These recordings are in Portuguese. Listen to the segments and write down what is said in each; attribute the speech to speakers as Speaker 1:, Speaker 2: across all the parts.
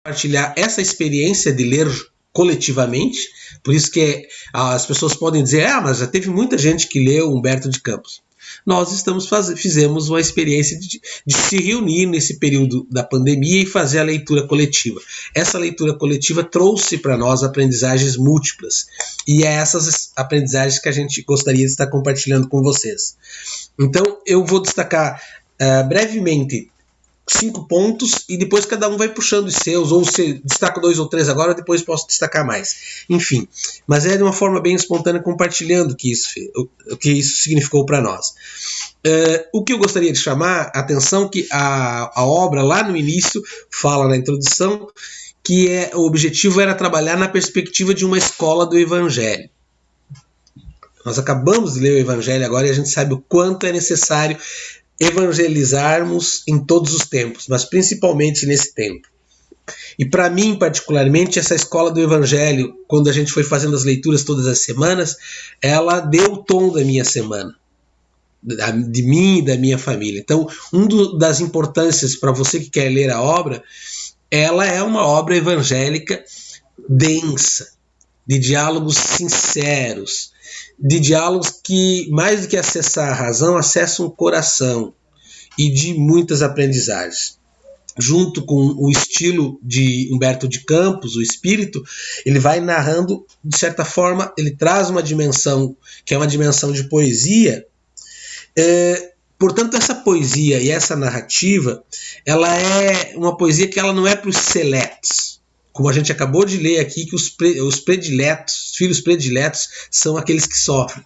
Speaker 1: compartilhar essa experiência de ler coletivamente, por isso que as pessoas podem dizer, mas já teve muita gente que leu Humberto de Campos. Nós fizemos uma experiência de se reunir nesse período da pandemia e fazer a leitura coletiva. Essa leitura coletiva trouxe para nós aprendizagens múltiplas, e é essas aprendizagens que a gente gostaria de estar compartilhando com vocês. Então, eu vou destacar brevemente 5 pontos, e depois cada um vai puxando os seus, ou se destaco 2 ou 3 agora, depois posso destacar mais. Enfim, mas é de uma forma bem espontânea, compartilhando o que isso significou para nós. O que eu gostaria de chamar a atenção, que a obra lá no início fala na introdução, que o objetivo era trabalhar na perspectiva de uma escola do Evangelho. Nós acabamos de ler o Evangelho agora e a gente sabe o quanto é necessário evangelizarmos em todos os tempos, mas principalmente nesse tempo. E para mim, particularmente, essa escola do Evangelho, quando a gente foi fazendo as leituras todas as semanas, ela deu o tom da minha semana, de mim e da minha família. Então, das importâncias para você que quer ler a obra, ela é uma obra evangélica densa, de diálogos sinceros, de diálogos que, mais do que acessar a razão, acessam o coração, e de muitas aprendizagens. Junto com o estilo de Humberto de Campos, o espírito, ele vai narrando, de certa forma, ele traz uma dimensão, que é uma dimensão de poesia. Portanto, essa poesia e essa narrativa, ela é uma poesia que ela não é para os seletos. Como a gente acabou de ler aqui, que os prediletos, os filhos prediletos, são aqueles que sofrem.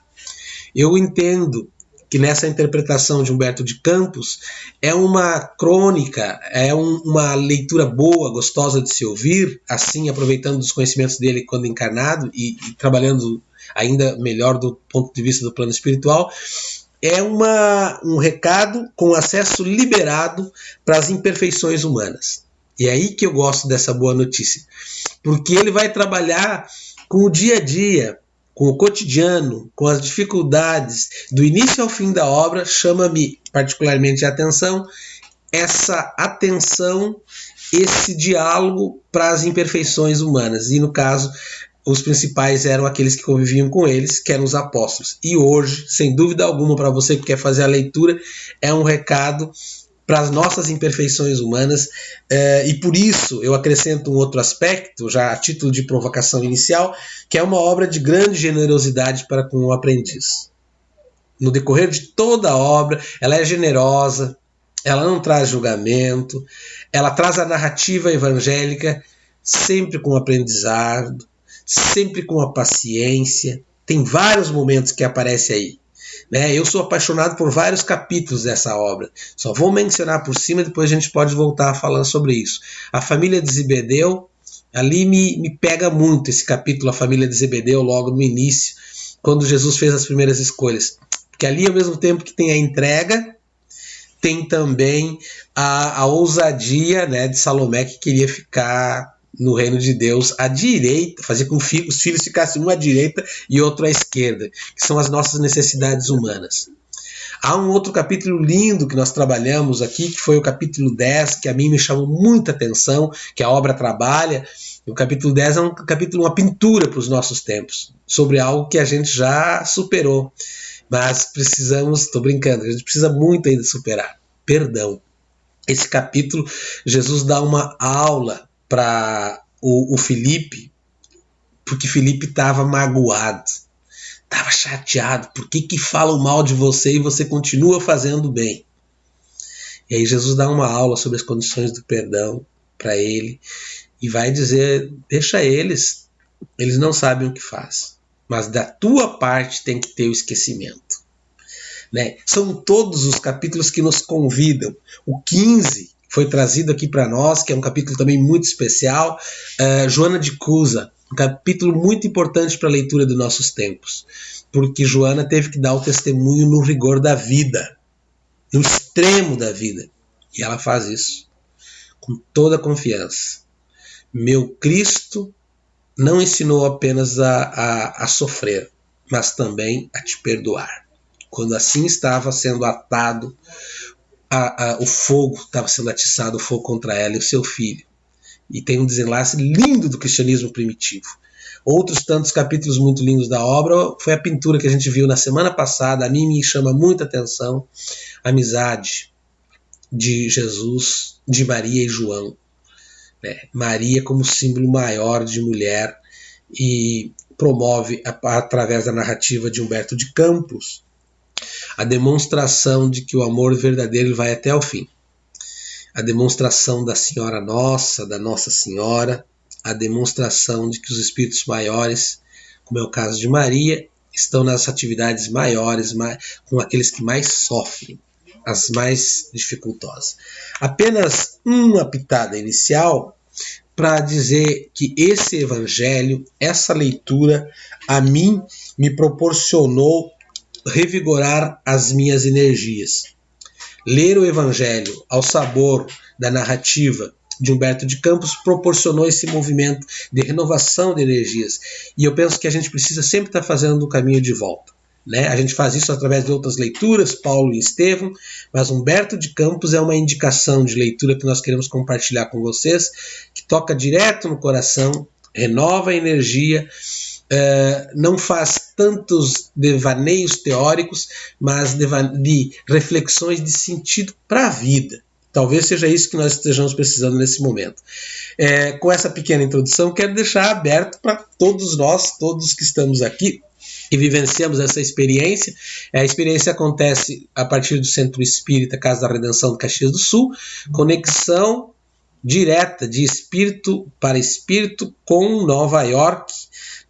Speaker 1: Eu entendo que nessa interpretação de Humberto de Campos é uma crônica, é uma leitura boa, gostosa de se ouvir, assim aproveitando os conhecimentos dele quando encarnado e trabalhando ainda melhor do ponto de vista do plano espiritual. É um recado com acesso liberado para as imperfeições humanas. E é aí que eu gosto dessa boa notícia, porque ele vai trabalhar com o dia a dia, com o cotidiano, com as dificuldades, do início ao fim da obra. Chama-me particularmente a atenção, esse diálogo para as imperfeições humanas. E no caso, os principais eram aqueles que conviviam com eles, que eram os apóstolos. E hoje, sem dúvida alguma, para você que quer fazer a leitura, é um recado para as nossas imperfeições humanas, e por isso eu acrescento um outro aspecto, já a título de provocação inicial, que é uma obra de grande generosidade para com o aprendiz. No decorrer de toda a obra, ela é generosa, ela não traz julgamento, ela traz a narrativa evangélica sempre com aprendizado, sempre com a paciência. Tem vários momentos que aparece aí. Eu sou apaixonado por vários capítulos dessa obra. Só vou mencionar por cima, depois a gente pode voltar a falar sobre isso. A família de Zebedeu, ali me pega muito esse capítulo, a família de Zebedeu, logo no início, quando Jesus fez as primeiras escolhas. Porque ali, ao mesmo tempo que tem a entrega, tem também a ousadia, de Salomé, que queria ficar no reino de Deus à direita, fazer com que os filhos ficassem um à direita e outro à esquerda, que são as nossas necessidades humanas. Há um outro capítulo lindo que nós trabalhamos aqui, que foi o capítulo 10, que a mim me chamou muita atenção, que a obra trabalha. O capítulo 10 é um capítulo, uma pintura para os nossos tempos, sobre algo que a gente já superou, mas estou brincando, a gente precisa muito ainda superar, perdão. Esse capítulo, Jesus dá uma aula para o Filipe, porque Filipe estava magoado, estava chateado. Por que falam mal de você e você continua fazendo bem? E aí Jesus dá uma aula sobre as condições do perdão para ele e vai dizer, deixa eles não sabem o que faz, mas da tua parte tem que ter o esquecimento. São todos os capítulos que nos convidam. O 15 foi trazido aqui para nós, que é um capítulo também muito especial, Joana de Cusa, um capítulo muito importante para a leitura dos nossos tempos, porque Joana teve que dar o testemunho no rigor da vida, no extremo da vida, e ela faz isso com toda a confiança. Meu Cristo não ensinou apenas a sofrer, mas também a te perdoar. Quando assim estava sendo atado o fogo, estava sendo atiçado o fogo contra ela e o seu filho. e tem um desenlace lindo do cristianismo primitivo. Outros tantos capítulos muito lindos da obra foi a pintura que a gente viu na semana passada. A mim me chama muita atenção a amizade de Jesus, de Maria e João, né? Maria como símbolo maior de mulher, e promove, através da narrativa de Humberto de Campos, a demonstração de que o amor verdadeiro vai até o fim. A demonstração da Senhora Nossa, da Nossa Senhora, a demonstração de que os espíritos maiores, como é o caso de Maria, estão nas atividades maiores, com aqueles que mais sofrem, as mais dificultosas. Apenas uma pitada inicial para dizer que esse evangelho, essa leitura, a mim me proporcionou revigorar as minhas energias. Ler o evangelho ao sabor da narrativa de Humberto de Campos proporcionou esse movimento de renovação de energias. E eu penso que a gente precisa sempre estar fazendo o caminho de volta, né? A gente faz isso através de outras leituras, Paulo e Estevão, mas Humberto de Campos é uma indicação de leitura que nós queremos compartilhar com vocês, que toca direto no coração, renova a energia, não faz tantos devaneios teóricos, mas de reflexões de sentido para a vida. Talvez seja isso que nós estejamos precisando nesse momento. Com essa pequena introdução, quero deixar aberto para todos nós, todos que estamos aqui, e vivenciamos essa experiência. A experiência acontece a partir do Centro Espírita Casa da Redenção de Caxias do Sul, conexão direta de espírito para espírito com Nova York,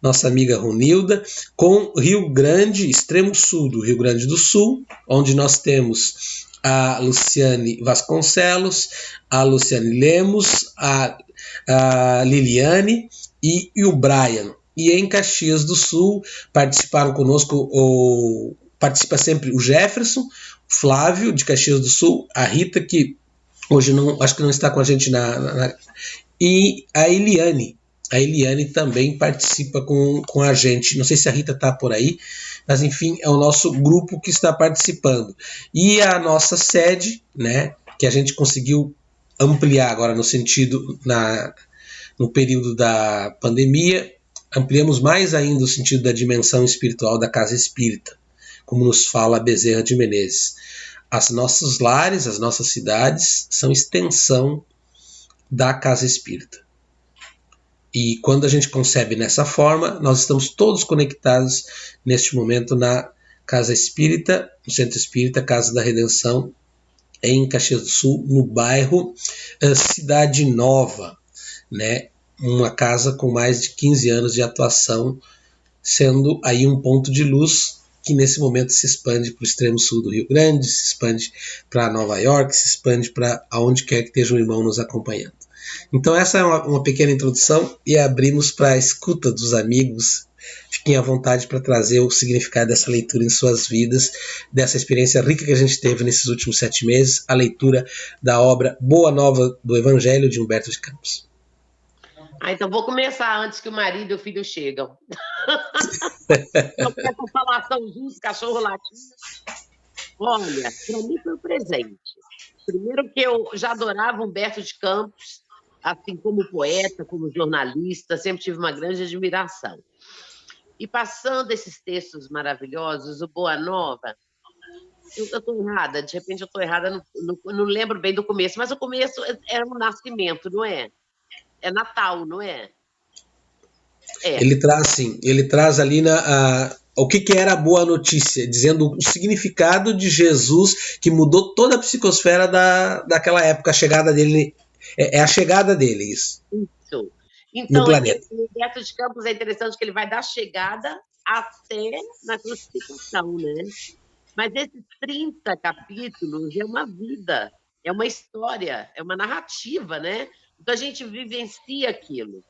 Speaker 1: nossa amiga Ronilda, com Rio Grande, extremo sul do Rio Grande do Sul, onde nós temos a Luciane Vasconcelos, a Luciane Lemos, a Liliane e o Brian. E em Caxias do Sul participaram conosco, participa sempre o Jefferson, o Flávio de Caxias do Sul, a Rita, que hoje não, acho que não está com a gente e a Eliane. A Eliane também participa com a gente. Não sei se a Rita está por aí, mas enfim, é o nosso grupo que está participando. E a nossa sede, né, que a gente conseguiu ampliar agora no sentido, no período da pandemia, ampliamos mais ainda o sentido da dimensão espiritual da Casa Espírita, como nos fala Bezerra de Menezes. Os nossos lares, as nossas cidades, são extensão da Casa Espírita. E quando a gente concebe nessa forma, nós estamos todos conectados neste momento na Casa Espírita, no Centro Espírita Casa da Redenção, em Caxias do Sul, no bairro Cidade Nova, né? Uma casa com mais de 15 anos de atuação, sendo aí um ponto de luz que nesse momento se expande para o extremo sul do Rio Grande, se expande para Nova York, se expande para aonde quer que esteja um irmão nos acompanhando. Então essa é uma pequena introdução e abrimos para a escuta dos amigos. Fiquem à vontade para trazer o significado dessa leitura em suas vidas, dessa experiência rica que a gente teve nesses últimos 7 meses, a leitura da obra Boa Nova do Evangelho de Humberto de Campos.
Speaker 2: Então vou começar antes que o marido e o filho chegam. Eu quero falação junto, cachorro latindo. Olha, para mim foi um presente. Primeiro que eu já adorava Humberto de Campos, assim como poeta, como jornalista, sempre tive uma grande admiração. E passando esses textos maravilhosos, o Boa Nova, eu estou errada, de repente eu estou errada, não lembro bem do começo, mas o começo era um nascimento, não é? É Natal, não é?
Speaker 1: Ele traz ali o que era a boa notícia, dizendo o significado de Jesus, que mudou toda a psicosfera daquela época, a chegada dele, é a chegada dele, isso.
Speaker 2: Então,
Speaker 1: no planeta.
Speaker 2: O Humberto de Campos é interessante que ele vai da chegada até na crucificação, né? Mas esses 30 capítulos é uma vida, é uma história, é uma narrativa, né? Então a gente vivencia aquilo.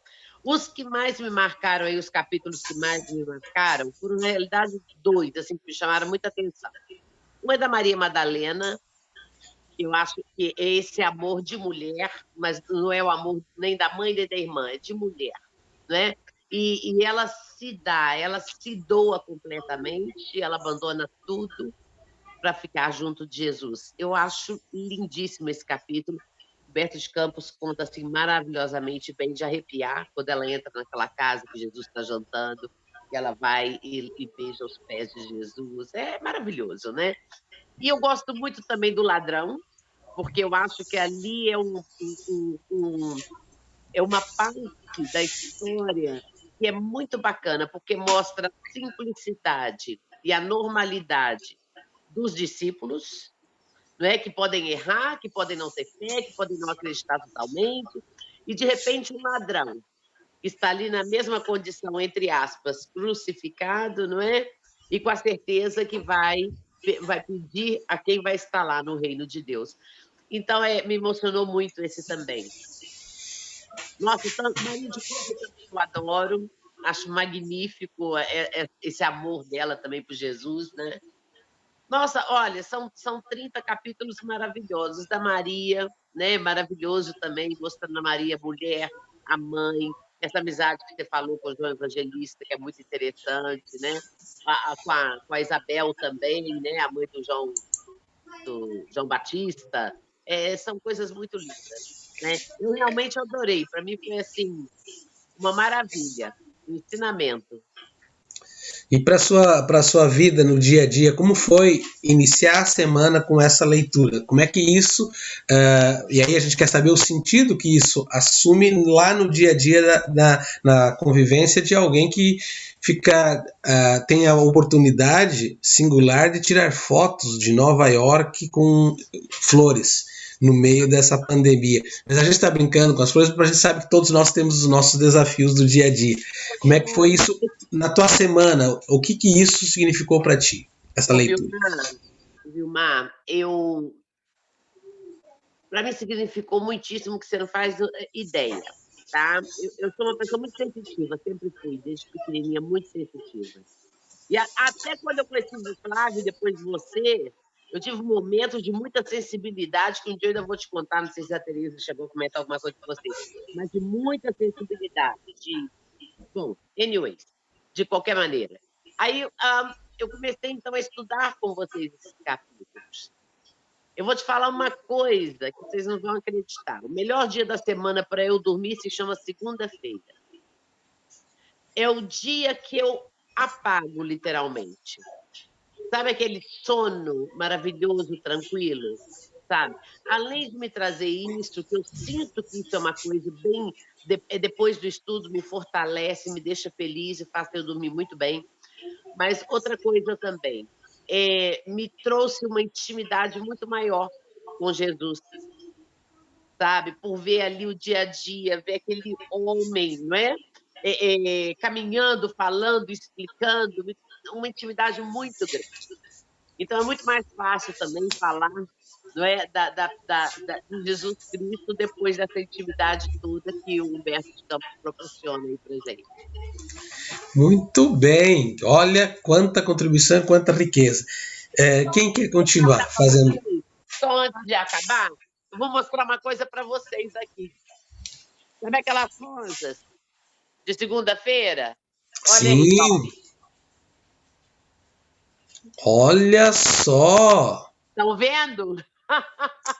Speaker 2: Os que mais me marcaram, aí, os capítulos que mais me marcaram, foram, na realidade, 2, assim, que me chamaram muita atenção. Um é da Maria Madalena, eu acho que é esse amor de mulher, mas não é o amor nem da mãe nem da irmã, é de mulher, né? E ela se dá, ela se doa completamente, ela abandona tudo para ficar junto de Jesus. Eu acho lindíssimo esse capítulo. Humberto de Campos conta assim maravilhosamente bem, de arrepiar, quando ela entra naquela casa que Jesus está jantando, e ela vai e beija os pés de Jesus. É maravilhoso, né? E eu gosto muito também do Ladrão, porque eu acho que ali é uma parte da história que é muito bacana, porque mostra a simplicidade e a normalidade dos discípulos, não é? Que podem errar, que podem não ter fé, que podem não acreditar totalmente, e de repente um ladrão que está ali na mesma condição, entre aspas, crucificado, não é? E com a certeza que vai pedir a quem vai estar lá no reino de Deus. Então, me emocionou muito esse também. Nossa, Maria de Cunha também eu adoro, acho magnífico esse amor dela também por Jesus, né? Nossa, olha, são 30 capítulos maravilhosos da Maria, né? Maravilhoso também, mostrando a Maria mulher, a mãe, essa amizade que você falou com o João Evangelista, que é muito interessante, né? Com a Isabel também, né? A mãe do João Batista. São coisas muito lindas, né? Eu realmente adorei. Para mim foi assim uma maravilha, um ensinamento.
Speaker 1: E para sua vida no dia a dia, como foi iniciar a semana com essa leitura? Como é que isso, e aí a gente quer saber o sentido que isso assume lá no dia a dia na convivência de alguém que tem a oportunidade singular de tirar fotos de Nova York com flores no meio dessa pandemia. Mas a gente está brincando com as flores porque a gente sabe que todos nós temos os nossos desafios do dia a dia. Como é que foi isso na tua semana? O que isso significou para ti, essa leitura?
Speaker 2: Vilmar, para mim significou muitíssimo, que você não faz ideia, tá? Eu sou uma pessoa muito sensitiva, sempre fui, desde pequenininha, muito sensitiva. E até quando eu conheci o Flávio, depois de você, eu tive momentos de muita sensibilidade, que um dia eu ainda vou te contar, não sei se a Teresa chegou a comentar alguma coisa com você, mas de muita sensibilidade, bom, anyways, de qualquer maneira. Aí eu comecei, então, a estudar com vocês esses capítulos. Eu vou te falar uma coisa que vocês não vão acreditar. O melhor dia da semana para eu dormir se chama segunda-feira. É o dia que eu apago, literalmente. Sabe aquele sono maravilhoso, tranquilo? Sabe? Além de me trazer isso, que eu sinto que isso é uma coisa bem... depois do estudo, me fortalece, me deixa feliz e faz eu dormir muito bem. Mas outra coisa também, me trouxe uma intimidade muito maior com Jesus, sabe? Por ver ali o dia a dia, ver aquele homem, não é? Caminhando, falando, explicando, uma intimidade muito grande. Então, é muito mais fácil também falar, não é, de Jesus Cristo depois dessa intimidade toda que o Humberto de Campos proporciona aí para gente.
Speaker 1: Muito bem. Olha quanta contribuição, quanta riqueza. Quem quer continuar fazendo?
Speaker 2: Só antes de acabar, eu vou mostrar uma coisa para vocês aqui. Sabe aquelas rosas de segunda-feira? Olha aí,
Speaker 1: Sim. Olha só.
Speaker 2: estão vendo?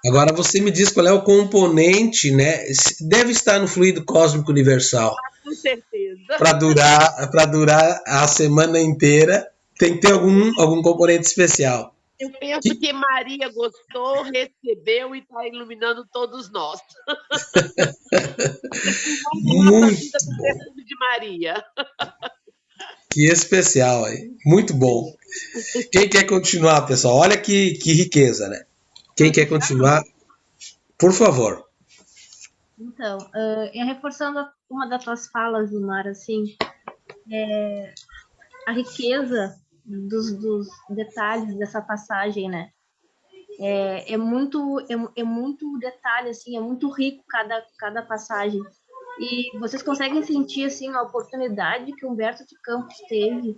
Speaker 1: Agora você me diz qual é o componente, né? Deve estar no fluido cósmico universal.
Speaker 2: Com certeza.
Speaker 1: Para durar a semana inteira, tem que ter algum componente especial.
Speaker 2: Eu penso que Maria gostou, recebeu e está iluminando todos nós.
Speaker 1: Muito
Speaker 2: vida com o perfume de Maria.
Speaker 1: que especial aí. Muito bom. Quem quer continuar, pessoal? Olha que riqueza, né? Quem quer continuar, por favor.
Speaker 3: Então, reforçando uma das tuas falas, Vilmar, assim, a riqueza dos detalhes dessa passagem, né? É muito detalhe, assim, é muito rico cada passagem. E vocês conseguem sentir, assim, a oportunidade que Humberto de Campos teve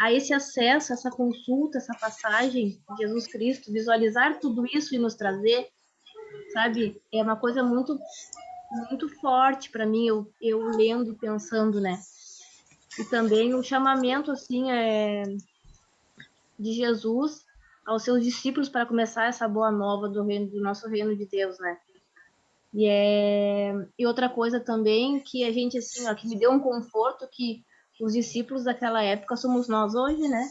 Speaker 3: a esse acesso, essa consulta, essa passagem de Jesus Cristo, visualizar tudo isso e nos trazer, sabe? É uma coisa muito forte para mim, eu lendo e pensando, né? E também o chamamento, assim, de Jesus aos seus discípulos para começar essa boa nova do nosso reino de Deus, né? E outra coisa também que a gente, assim, ó, que me deu um conforto, que os discípulos daquela época somos nós hoje, né?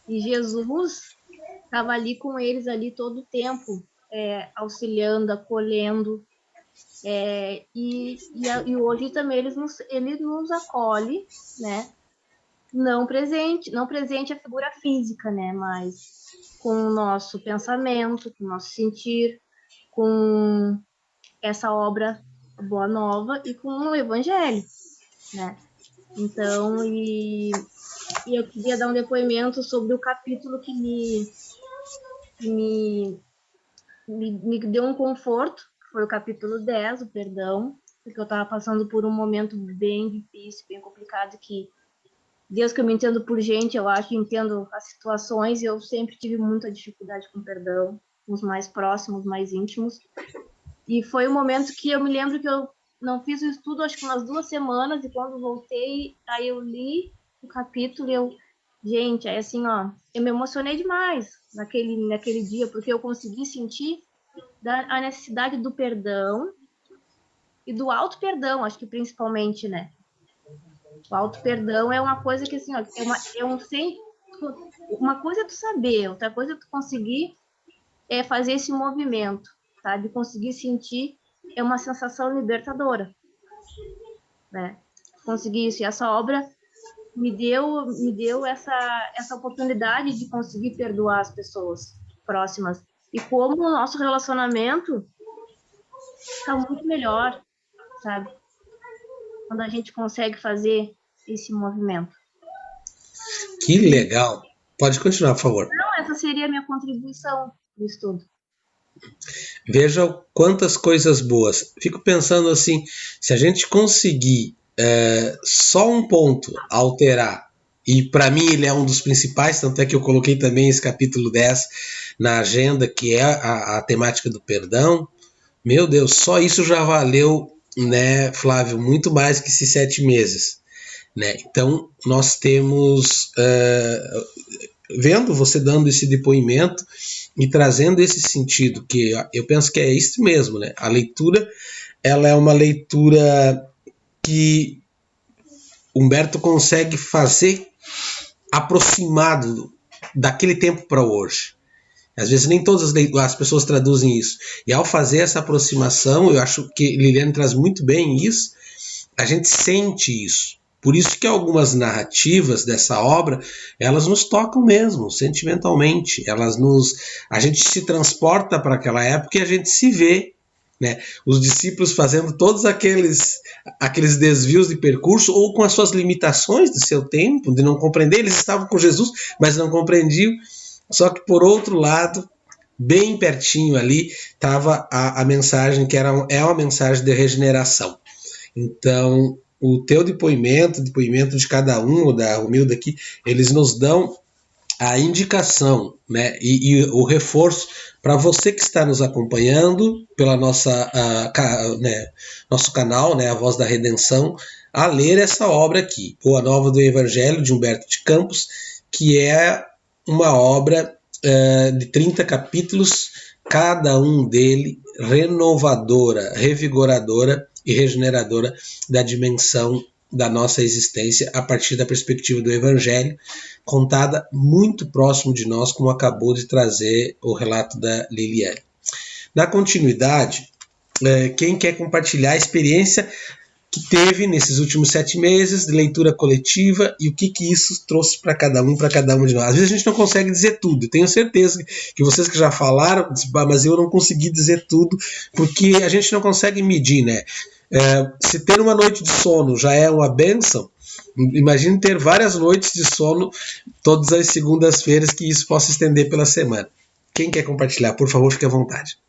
Speaker 3: E Jesus estava ali com eles ali todo o tempo, auxiliando, acolhendo, e hoje também ele nos acolhe, né? Não presente a figura física, né? Mas com o nosso pensamento, com o nosso sentir, com essa obra Boa Nova e com o Evangelho, né? Então, eu queria dar um depoimento sobre o capítulo que me deu um conforto, que foi o capítulo 10, o perdão, porque eu estava passando por um momento bem difícil, bem complicado, que Deus que eu me entendo por gente, eu acho, entendo as situações, e eu sempre tive muita dificuldade com perdão, com os mais próximos, mais íntimos. E foi um momento que eu me lembro que eu não fiz o estudo, acho que umas 2 semanas, e quando voltei, aí eu li o capítulo e gente, aí assim, ó, eu me emocionei demais naquele dia, porque eu consegui sentir a necessidade do perdão e do auto-perdão, acho que principalmente, né? O auto-perdão é uma coisa que, assim, ó, uma coisa é tu saber, outra coisa é tu conseguir fazer esse movimento, tá? De conseguir sentir uma sensação libertadora, né? Conseguir isso. E essa obra me deu essa oportunidade de conseguir perdoar as pessoas próximas. E como o nosso relacionamento está muito melhor, sabe? Quando a gente consegue fazer esse movimento.
Speaker 1: Que legal. Pode continuar, por favor.
Speaker 3: Então, essa seria a minha contribuição no estudo.
Speaker 1: Veja quantas coisas boas. Fico pensando assim, se a gente conseguir só um ponto alterar, e para mim ele é um dos principais, tanto é que eu coloquei também esse capítulo 10 na agenda, que é a temática do perdão. Meu Deus, só isso já valeu, né, Flávio, muito mais que esses 7 meses. Né? Então, nós temos, vendo você dando esse depoimento e trazendo esse sentido, que eu penso que é isso mesmo, né? A leitura, ela é uma leitura que Humberto consegue fazer aproximado daquele tempo para hoje. Às vezes nem todas as pessoas traduzem isso. E ao fazer essa aproximação, eu acho que Liliane traz muito bem isso, a gente sente isso. Por isso que algumas narrativas dessa obra, elas nos tocam mesmo, sentimentalmente. A gente se transporta para aquela época e a gente se vê, né? Os discípulos fazendo todos aqueles desvios de percurso ou com as suas limitações do seu tempo, de não compreender. Eles estavam com Jesus, mas não compreendiam. Só que, por outro lado, bem pertinho ali, estava a mensagem que é uma mensagem de regeneração. Então, o teu depoimento de cada um, da Romilda aqui, eles nos dão a indicação, né, e o reforço para você que está nos acompanhando pela nosso canal, né, A Voz da Redenção, a ler essa obra aqui, Boa Nova do Evangelho, de Humberto de Campos, que é uma obra de 30 capítulos, cada um dele renovadora, revigoradora e regeneradora da dimensão da nossa existência a partir da perspectiva do Evangelho, contada muito próximo de nós, como acabou de trazer o relato da Liliane. Na continuidade, quem quer compartilhar a experiência que teve nesses últimos 7 meses de leitura coletiva e o que isso trouxe para cada um de nós. Às vezes a gente não consegue dizer tudo. Eu tenho certeza que vocês que já falaram, mas eu não consegui dizer tudo, porque a gente não consegue medir, né? Se ter uma noite de sono já é uma bênção, imagine ter várias noites de sono todas as segundas-feiras, que isso possa estender pela semana. Quem quer compartilhar, por favor, fique à vontade.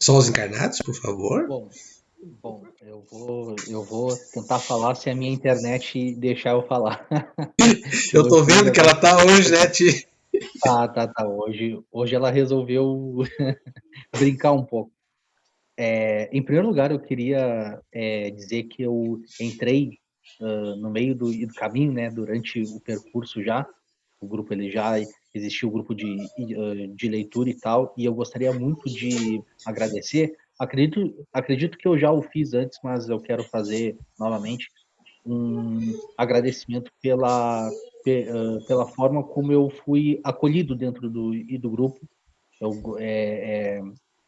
Speaker 1: Só os encarnados, por favor.
Speaker 4: Bom, eu vou tentar falar se a minha internet deixar eu falar.
Speaker 1: Eu tô vendo que ela tá hoje, né, Ti?
Speaker 4: Tá. Hoje ela resolveu brincar um pouco. Em primeiro lugar, eu queria dizer que eu entrei no meio do caminho, né, durante o percurso já, O grupo ele já existiu, o grupo de leitura e tal, e eu gostaria muito de agradecer. Acredito que eu já o fiz antes, mas eu quero fazer novamente um agradecimento pela forma como eu fui acolhido dentro do grupo.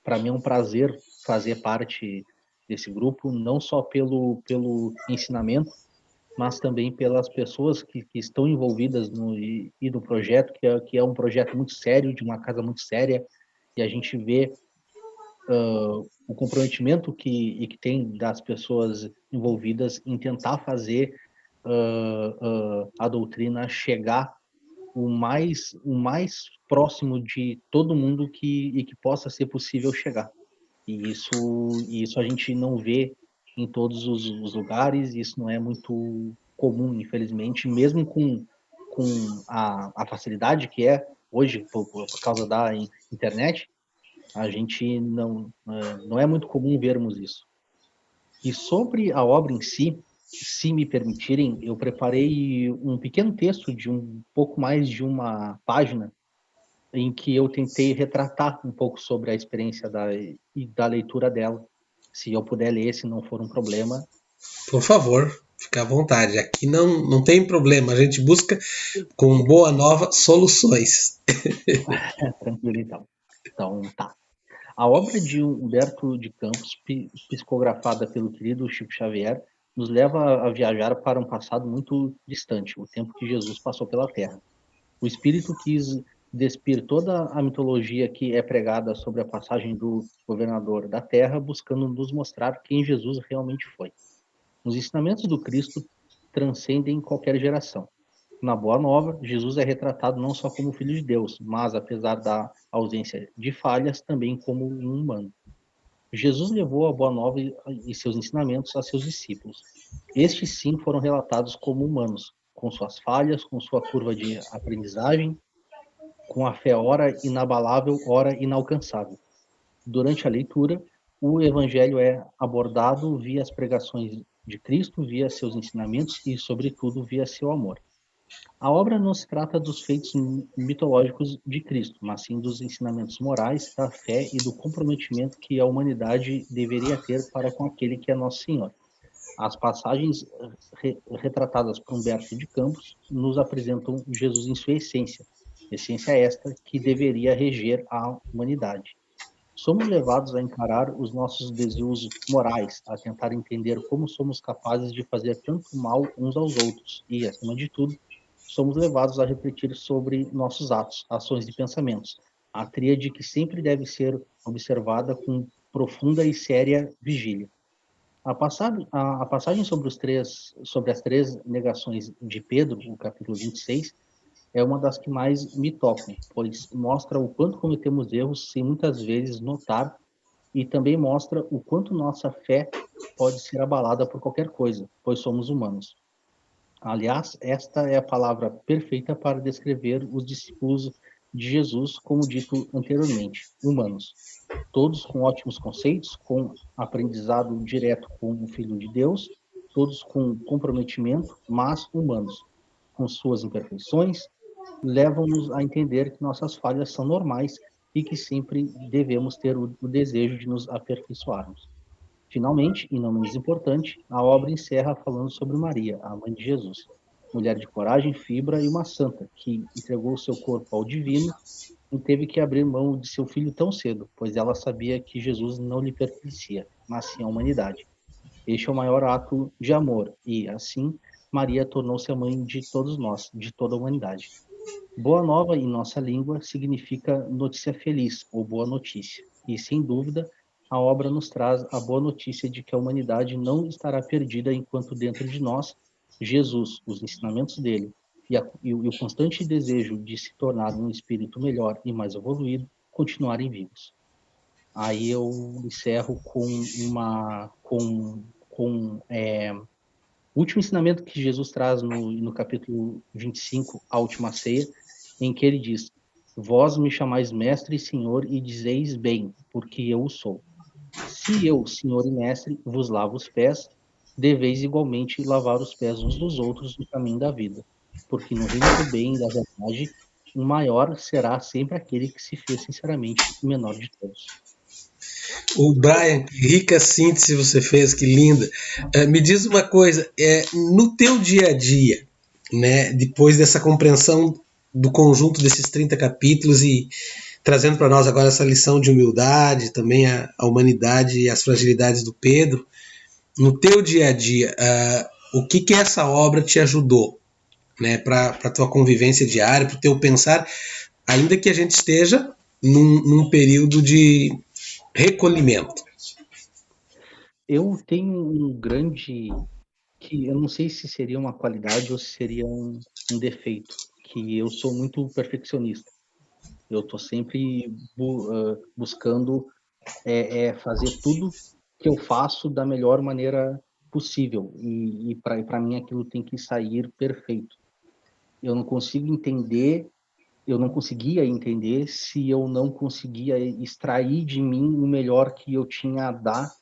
Speaker 4: Para mim é um prazer fazer parte desse grupo, não só pelo ensinamento, mas também pelas pessoas que estão envolvidas no projeto, que é um projeto muito sério, de uma casa muito séria, e a gente vê o comprometimento que tem das pessoas envolvidas em tentar fazer a doutrina chegar o mais próximo de todo mundo que possa ser possível chegar. E isso a gente não vê em todos os lugares, isso não é muito comum, infelizmente, mesmo com a facilidade que é hoje, por causa da internet, a gente não é muito comum vermos isso. E sobre a obra em si, se me permitirem, eu preparei um pequeno texto de um pouco mais de uma página, em que eu tentei retratar um pouco sobre a experiência da leitura dela. Se eu puder ler, se não for um problema.
Speaker 1: Por favor, fica à vontade. Aqui não tem problema. A gente busca, com Boa Nova, soluções.
Speaker 4: Tranquilo, então. Então, tá. A obra de Humberto de Campos, psicografada pelo querido Chico Xavier, nos leva a viajar para um passado muito distante, o tempo que Jesus passou pela Terra. O Espírito quis despir toda a mitologia que é pregada sobre a passagem do governador da Terra, buscando nos mostrar quem Jesus realmente foi. Os ensinamentos do Cristo transcendem qualquer geração. Na Boa Nova, Jesus é retratado não só como Filho de Deus, mas, apesar da ausência de falhas, também como um humano. Jesus levou a Boa Nova e seus ensinamentos a seus discípulos. Estes, sim, foram relatados como humanos, com suas falhas, com sua curva de aprendizagem, com a fé ora inabalável, ora inalcançável. Durante a leitura, o Evangelho é abordado via as pregações de Cristo, via seus ensinamentos e, sobretudo, via seu amor. A obra não se trata dos feitos mitológicos de Cristo, mas sim dos ensinamentos morais, da fé e do comprometimento que a humanidade deveria ter para com aquele que é Nosso Senhor. As passagens retratadas por Humberto de Campos nos apresentam Jesus em sua essência esta que deveria reger a humanidade. Somos levados a encarar os nossos desvios morais, a tentar entender como somos capazes de fazer tanto mal uns aos outros e, acima de tudo, somos levados a refletir sobre nossos atos, ações e pensamentos, a tríade que sempre deve ser observada com profunda e séria vigília. A passagem sobre as três negações de Pedro, o capítulo 26, é uma das que mais me tocam, pois mostra o quanto cometemos erros sem muitas vezes notar e também mostra o quanto nossa fé pode ser abalada por qualquer coisa, pois somos humanos. Aliás, esta é a palavra perfeita para descrever os discípulos de Jesus, como dito anteriormente, humanos. Todos com ótimos conceitos, com aprendizado direto com o Filho de Deus, todos com comprometimento, mas humanos, com suas imperfeições, levam-nos a entender que nossas falhas são normais e que sempre devemos ter o desejo de nos aperfeiçoarmos. Finalmente, e não menos importante, a obra encerra falando sobre Maria, a mãe de Jesus, mulher de coragem, fibra e uma santa, que entregou seu corpo ao divino e teve que abrir mão de seu filho tão cedo, pois ela sabia que Jesus não lhe pertencia, mas sim à humanidade. Este é o maior ato de amor e, assim, Maria tornou-se a mãe de todos nós, de toda a humanidade. Boa Nova, em nossa língua, significa notícia feliz ou boa notícia. E, sem dúvida, a obra nos traz a boa notícia de que a humanidade não estará perdida enquanto dentro de nós, Jesus, os ensinamentos dele e o constante desejo de se tornar um espírito melhor e mais evoluído continuarem vivos. Aí eu encerro com o último ensinamento que Jesus traz no capítulo 25, a última ceia, em que ele diz: vós me chamais mestre e senhor e dizeis bem, porque eu o sou. Se eu, senhor e mestre, vos lavo os pés, deveis igualmente lavar os pés uns dos outros no caminho da vida. porque no reino do bem e da verdade, o maior será sempre aquele que se fez sinceramente o menor de todos.
Speaker 1: O Brian, que rica síntese você fez, que linda. Me diz uma coisa, no teu dia a dia, né, depois dessa compreensão do conjunto desses 30 capítulos e trazendo para nós agora essa lição de humildade, também a humanidade e as fragilidades do Pedro, no teu dia a dia, o que essa obra te ajudou, né, para a tua convivência diária, para o teu pensar, ainda que a gente esteja num período de recolhimento?
Speaker 4: Eu tenho um grande, que eu não sei se seria uma qualidade ou se seria um defeito, que eu sou muito perfeccionista. Eu estou sempre buscando fazer tudo que eu faço da melhor maneira possível, e para mim aquilo tem que sair perfeito. Eu não consigo entender, eu não conseguia entender se eu não conseguia extrair de mim o melhor que eu tinha a dar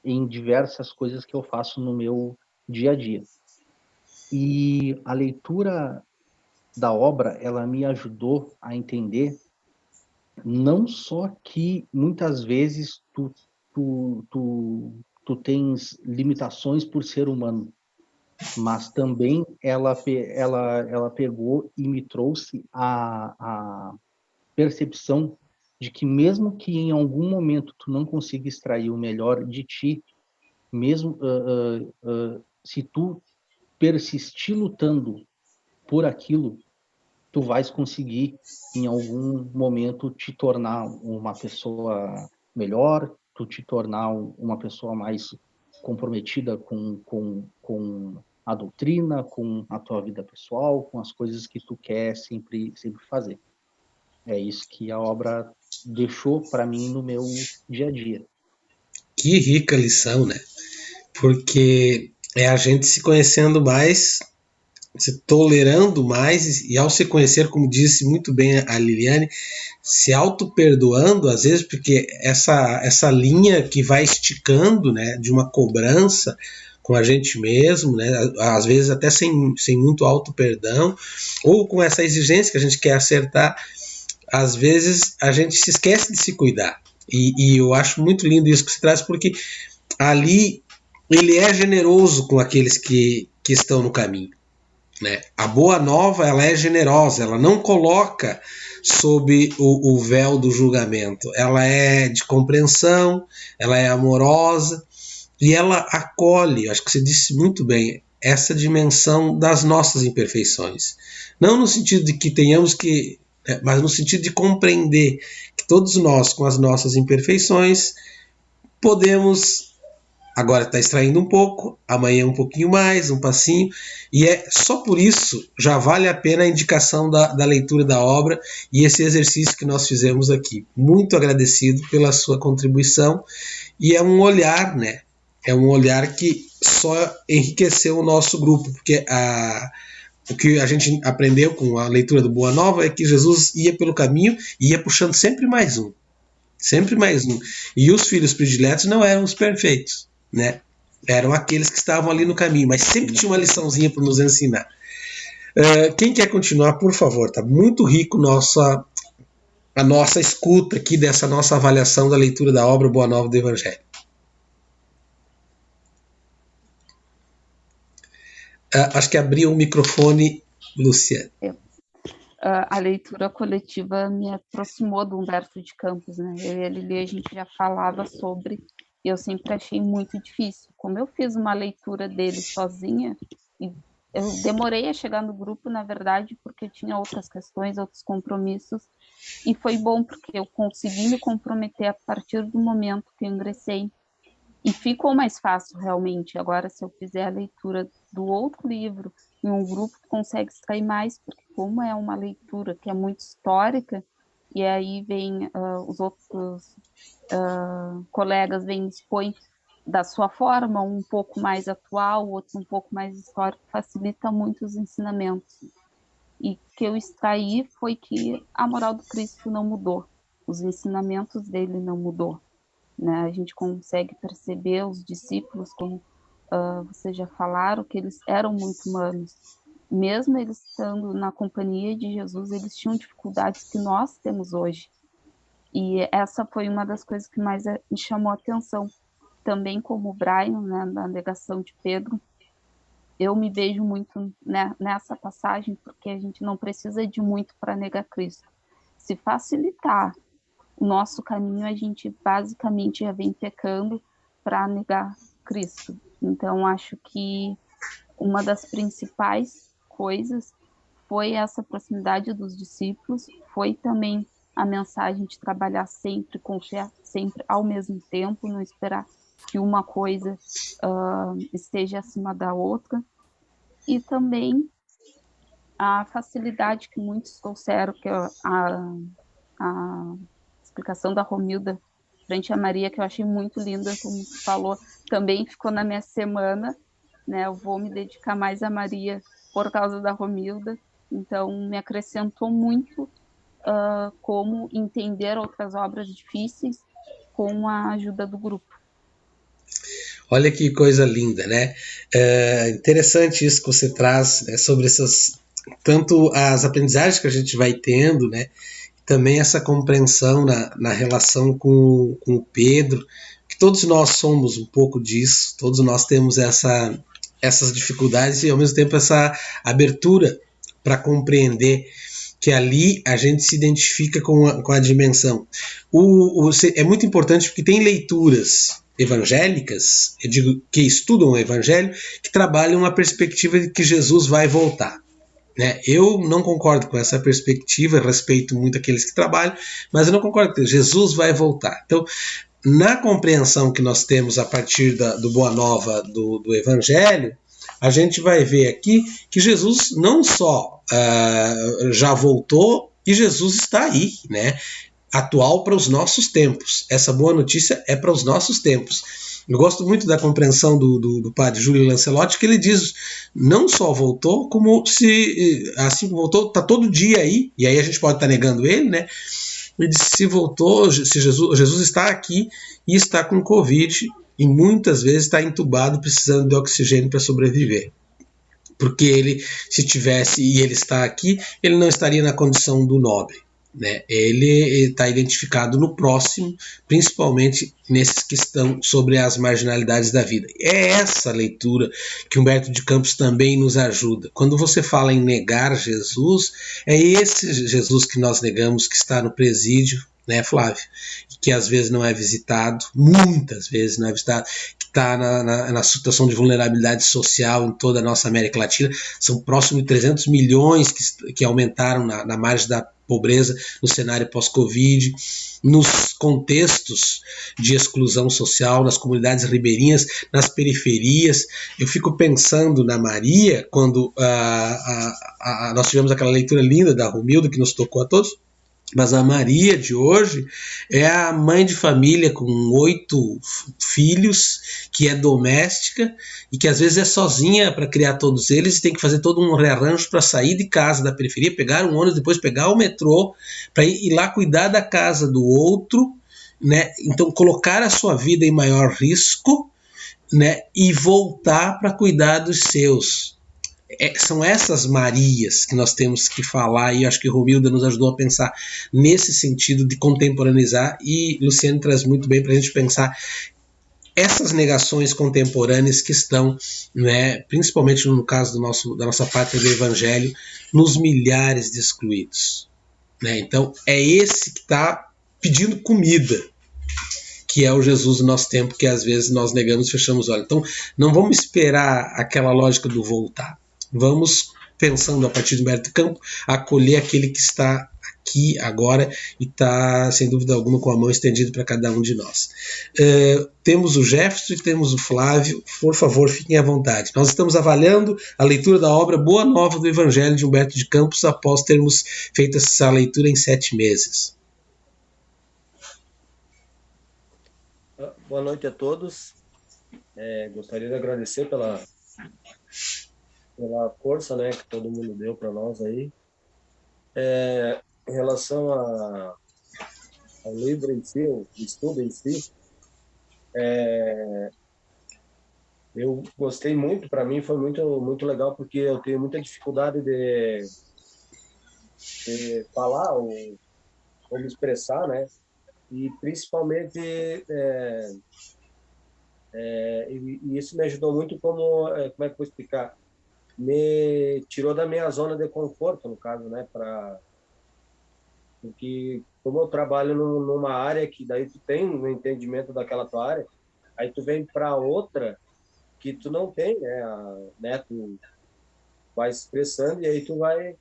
Speaker 4: em diversas coisas que eu faço no meu dia a dia. E a leitura da obra, ela me ajudou a entender não só que muitas vezes tu tens limitações por ser humano, mas também ela pegou e me trouxe a percepção de que mesmo que em algum momento tu não consiga extrair o melhor de ti, mesmo se tu persistir lutando por aquilo, tu vais conseguir em algum momento te tornar uma pessoa melhor, tu te tornar uma pessoa mais comprometida com a doutrina, com a tua vida pessoal, com as coisas que tu quer sempre fazer. É isso que a obra deixou para mim no meu dia a dia.
Speaker 1: Que rica lição, né? Porque é a gente se conhecendo mais, se tolerando mais, e ao se conhecer, como disse muito bem a Liliane, se auto-perdoando, às vezes, porque essa linha que vai esticando, né, de uma cobrança com a gente mesmo, né, às vezes até sem muito auto-perdão, ou com essa exigência que a gente quer acertar, às vezes a gente se esquece de se cuidar. E eu acho muito lindo isso que se traz, porque ali ele é generoso com aqueles que estão no caminho, né? A boa nova, ela é generosa, ela não coloca sob o véu do julgamento, ela é de compreensão, ela é amorosa e ela acolhe, acho que você disse muito bem, essa dimensão das nossas imperfeições. Não no sentido de que tenhamos que, mas no sentido de compreender que todos nós, com as nossas imperfeições, podemos agora está extraindo um pouco, amanhã um pouquinho mais, um passinho, e só por isso já vale a pena a indicação da leitura da obra e esse exercício que nós fizemos aqui. Muito agradecido pela sua contribuição, e é um olhar, né? É um olhar que só enriqueceu o nosso grupo, porque o que a gente aprendeu com a leitura do Boa Nova é que Jesus ia pelo caminho e ia puxando sempre mais um. Sempre mais um. E os filhos prediletos não eram os perfeitos, né? Eram aqueles que estavam ali no caminho, mas sempre tinha uma liçãozinha para nos ensinar. Quem quer continuar, por favor? Tá muito rico a nossa escuta aqui dessa nossa avaliação da leitura da obra Boa Nova do Evangelho. Acho que abriu o microfone, Lúcia.
Speaker 5: A leitura coletiva me aproximou do Humberto de Campos, né? Eu e a Lili, a gente já falava sobre, e eu sempre achei muito difícil. Como eu fiz uma leitura dele sozinha, e eu demorei a chegar no grupo, na verdade, porque eu tinha outras questões, outros compromissos, e foi bom porque eu consegui me comprometer a partir do momento que eu ingressei, e ficou mais fácil, realmente. Agora, se eu fizer a leitura do outro livro em um grupo, consegue extrair mais, porque como é uma leitura que é muito histórica, e aí vem os outros colegas vêm expõem da sua forma, um pouco mais atual, outro um pouco mais histórico, facilita muito os ensinamentos. E que eu extraí foi que a moral do Cristo não mudou, os ensinamentos dele não mudou. Né? A gente consegue perceber os discípulos, como vocês já falaram, que eles eram muito humanos. mesmo eles estando na companhia de Jesus, eles tinham dificuldades que nós temos hoje. E essa foi uma das coisas que mais me chamou a atenção. Também como o Brian, né, na negação de Pedro, eu me vejo muito, né, nessa passagem, porque a gente não precisa de muito para negar Cristo. Se facilitar o nosso caminho, a gente basicamente já vem pecando para negar Cristo. Então, acho que uma das principais coisas foi essa proximidade dos discípulos, foi também a mensagem de trabalhar sempre, confiar sempre ao mesmo tempo, não esperar que uma coisa esteja acima da outra, e também a facilidade que muitos trouxeram, que a explicação da Romilda frente a Maria, que eu achei muito linda, como tu falou, também ficou na minha semana, né? Eu vou me dedicar mais a Maria por causa da Romilda, então me acrescentou muito como entender outras obras difíceis com a ajuda do grupo.
Speaker 1: Olha que coisa linda, né? Interessante isso que você traz, né, sobre essas, tanto as aprendizagens que a gente vai tendo, né? Também essa compreensão na relação com o Pedro, que todos nós somos um pouco disso, todos nós temos essas dificuldades e ao mesmo tempo essa abertura para compreender que ali a gente se identifica com a dimensão. É muito importante porque tem leituras evangélicas, eu digo, que estudam o evangelho, que trabalham a perspectiva de que Jesus vai voltar. Né? Eu não concordo com essa perspectiva, respeito muito aqueles que trabalham, mas eu não concordo que Jesus vai voltar. Então, na compreensão que nós temos a partir do Boa Nova do Evangelho, a gente vai ver aqui que Jesus não só já voltou, e Jesus está aí, né? Atual para os nossos tempos. Essa boa notícia é para os nossos tempos. Eu gosto muito da compreensão do padre Júlio Lancelotti, que ele diz, não só voltou, como se assim que voltou, está todo dia aí, e aí a gente pode estar negando ele, né? Ele disse, se voltou, se Jesus está aqui e está com Covid, e muitas vezes está entubado, precisando de oxigênio para sobreviver. Porque ele, se tivesse, e ele está aqui, ele não estaria na condição do nobre. Né? Ele está identificado no próximo, principalmente nesses que estão sobre as marginalidades da vida. É essa leitura que Humberto de Campos também nos ajuda. Quando você fala em negar Jesus, é esse Jesus que nós negamos, que está no presídio, né, Flávio? Que às vezes não é visitado, muitas vezes não é visitado, que está na situação de vulnerabilidade social em toda a nossa América Latina. São próximo de 300 milhões que aumentaram na margem da pobreza no cenário pós-Covid, nos contextos de exclusão social, nas comunidades ribeirinhas, nas periferias. Eu fico pensando na Maria, quando nós tivemos aquela leitura linda da Romilda, que nos tocou a todos, mas a Maria de hoje é a mãe de família com 8 filhos, que é doméstica e que às vezes é sozinha para criar todos eles e tem que fazer todo um rearranjo para sair de casa da periferia, pegar um ônibus, depois pegar o metrô, para ir lá cuidar da casa do outro, né? Então colocar a sua vida em maior risco, né? E voltar para cuidar dos seus. São essas Marias que nós temos que falar, e acho que Romilda nos ajudou a pensar nesse sentido de contemporaneizar, e Luciano traz muito bem para a gente pensar essas negações contemporâneas que estão, né, principalmente no caso da nossa pátria do Evangelho, nos milhares de excluídos. Né? Então é esse que está pedindo comida, que é o Jesus do nosso tempo, que às vezes nós negamos e fechamos os olhos. Então não vamos esperar aquela lógica do voltar. Vamos, pensando a partir de Humberto de Campos, acolher aquele que está aqui agora e está, sem dúvida alguma, com a mão estendida para cada um de nós. Temos o Jefferson e temos o Flávio. Por favor, fiquem à vontade. Nós estamos avaliando a leitura da obra Boa Nova do Evangelho de Humberto de Campos após termos feito essa leitura em 7 meses.
Speaker 6: Boa noite a todos. Gostaria de agradecer pela força, né, que todo mundo deu para nós aí. Em relação ao livro em si, o estudo em si, Eu gostei muito, para mim foi muito legal, porque eu tenho muita dificuldade de falar ou me expressar, né? E principalmente, e isso me ajudou muito como é que eu vou explicar? Me tirou da minha zona de conforto, no caso, né? Porque como eu trabalho numa área que daí tu tem um entendimento daquela tua área, aí tu vem para outra que tu não tem, né? Tu vai se expressando e aí tu vai...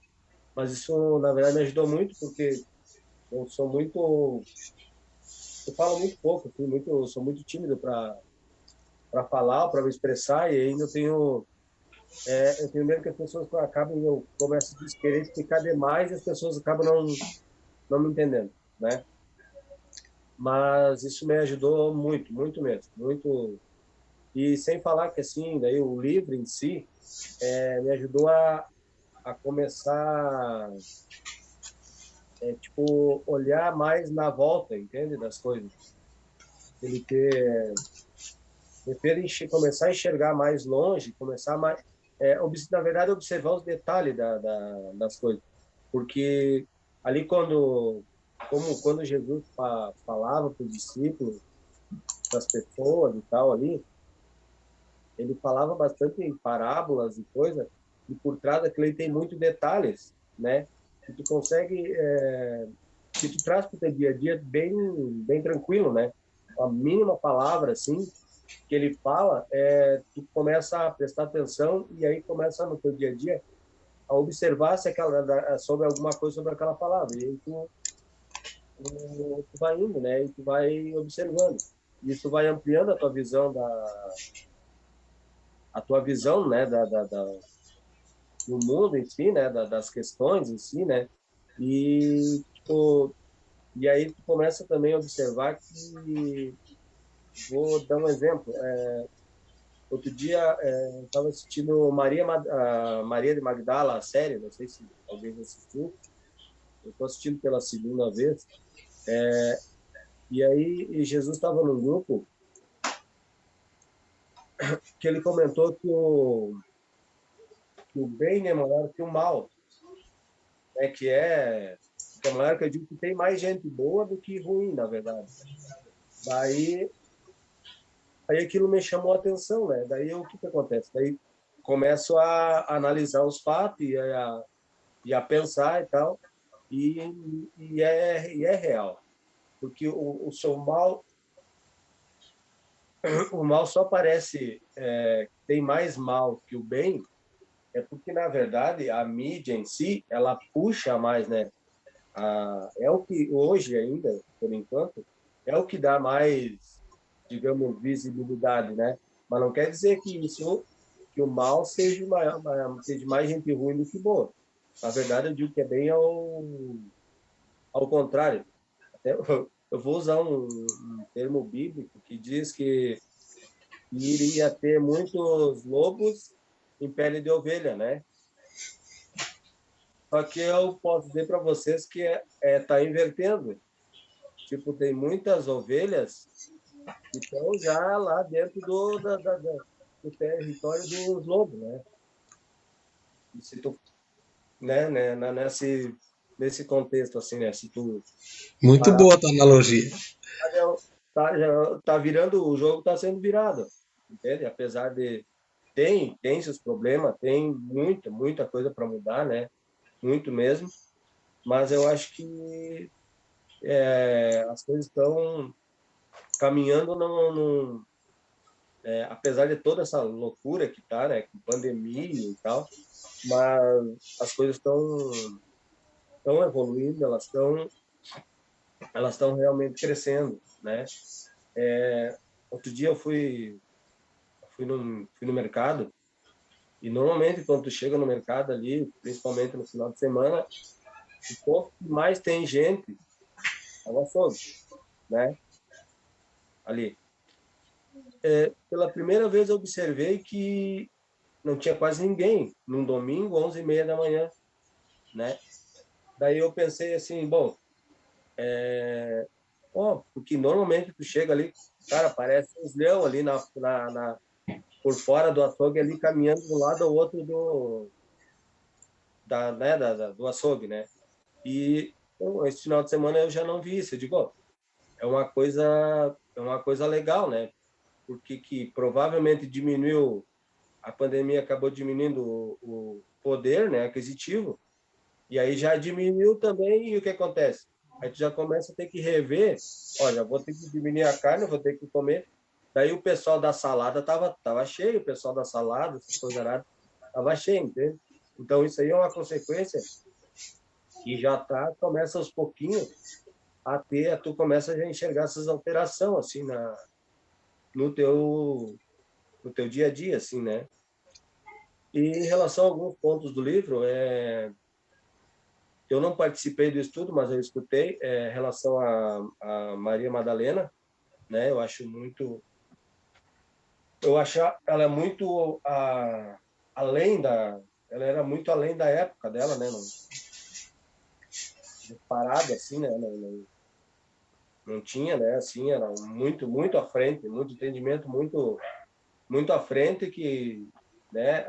Speaker 6: Mas isso, na verdade, me ajudou muito, porque eu sou muito... Eu falo muito pouco, eu sou muito tímido para falar, para me expressar, e ainda eu tenho medo que as pessoas acabem, eu começo a querer explicar demais e as pessoas acabam não me entendendo, né? Mas isso me ajudou muito, muito mesmo, muito. E sem falar que, assim, daí o livro em si me ajudou a começar, tipo, olhar mais na volta, entende? Das coisas. Ele me fez começar a enxergar mais longe, começar mais, na verdade, observar os detalhes das coisas. Porque ali quando Jesus falava para os discípulos, para as pessoas e tal ali, ele falava bastante em parábolas e coisa, e por trás daquilo ele tem muitos detalhes, né? Que tu consegue, que tu traz para o teu dia a dia bem tranquilo, né? A mínima palavra, assim, que ele fala, tu começa a prestar atenção e aí começa no teu dia a dia a observar se sobre alguma coisa sobre aquela palavra. E aí tu vai indo, né? E tu vai observando. Isso vai ampliando a tua visão, né? Do mundo em si, né? Das questões em si, né? E, tipo, e aí tu começa também a observar que, vou dar um exemplo, outro dia eu estava assistindo Maria de Magdala, a série, não sei se alguém já assistiu, eu estou assistindo pela segunda vez, e aí Jesus estava num grupo que ele comentou que o bem é maior que o mal, né? Que é maior, que eu digo que tem mais gente boa do que ruim, na verdade. Daí, aí aquilo me chamou a atenção, né? Daí o que acontece? Daí começo a analisar os fatos e a pensar e tal, e, e é real, porque o seu mal, o mal só parece tem mais mal que o bem, porque na verdade a mídia em si ela puxa mais, né? É o que hoje ainda, por enquanto, é o que dá mais, digamos, visibilidade, né? Mas não quer dizer que o mal seja mais gente ruim do que boa. Na verdade, eu digo que é bem ao contrário. Até eu vou usar um termo bíblico que diz que iria ter muitos lobos em pele de ovelha, né? Só que eu posso dizer para vocês que tá invertendo. Tipo, tem muitas ovelhas que estão já lá dentro do território dos lobos, né? E se tu, né, nesse contexto, assim, né? Se tu
Speaker 1: Muito
Speaker 6: parar,
Speaker 1: boa a tua analogia.
Speaker 6: já tá virando, o jogo está sendo virado, entende? Apesar de tem seus problemas, tem muita coisa para mudar, né? Muito mesmo, mas eu acho que as coisas estão caminhando apesar de toda essa loucura que tá, né, com pandemia e tal, mas as coisas estão evoluindo, elas estão realmente crescendo, né? Outro dia eu fui no mercado e normalmente quando tu chega no mercado ali, principalmente no final de semana, o posto que mais tem gente é o açougue, né? Ali. Pela primeira vez eu observei que não tinha quase ninguém num domingo, 11h30 da manhã, né? Daí eu pensei assim, bom, porque normalmente tu chega ali, cara, parece uns leão ali por fora do açougue ali, caminhando de um lado ao outro do açougue, né? E esse final de semana eu já não vi isso. Eu digo, ó, é uma coisa legal, né? Porque que provavelmente diminuiu, a pandemia acabou diminuindo o poder, né, aquisitivo, e aí já diminuiu também, e o que acontece? Aí tu já começa a ter que rever, olha, vou ter que diminuir a carne, vou ter que comer. Daí o pessoal da salada tava cheio, o pessoal da salada, essas coisas aradas, tava cheio, entende? Então isso aí é uma consequência que já começa aos pouquinhos tu começa a enxergar essas alterações assim no teu dia a dia, assim, né? E em relação a alguns pontos do livro, eu não participei do estudo, mas eu escutei, em relação a Maria Madalena, né? Eu acho ela é muito além ela era muito além da época dela, né? Não, parada assim, né? Não tinha, né? Assim, era muito, muito à frente, muito entendimento, muito, muito à frente que, né?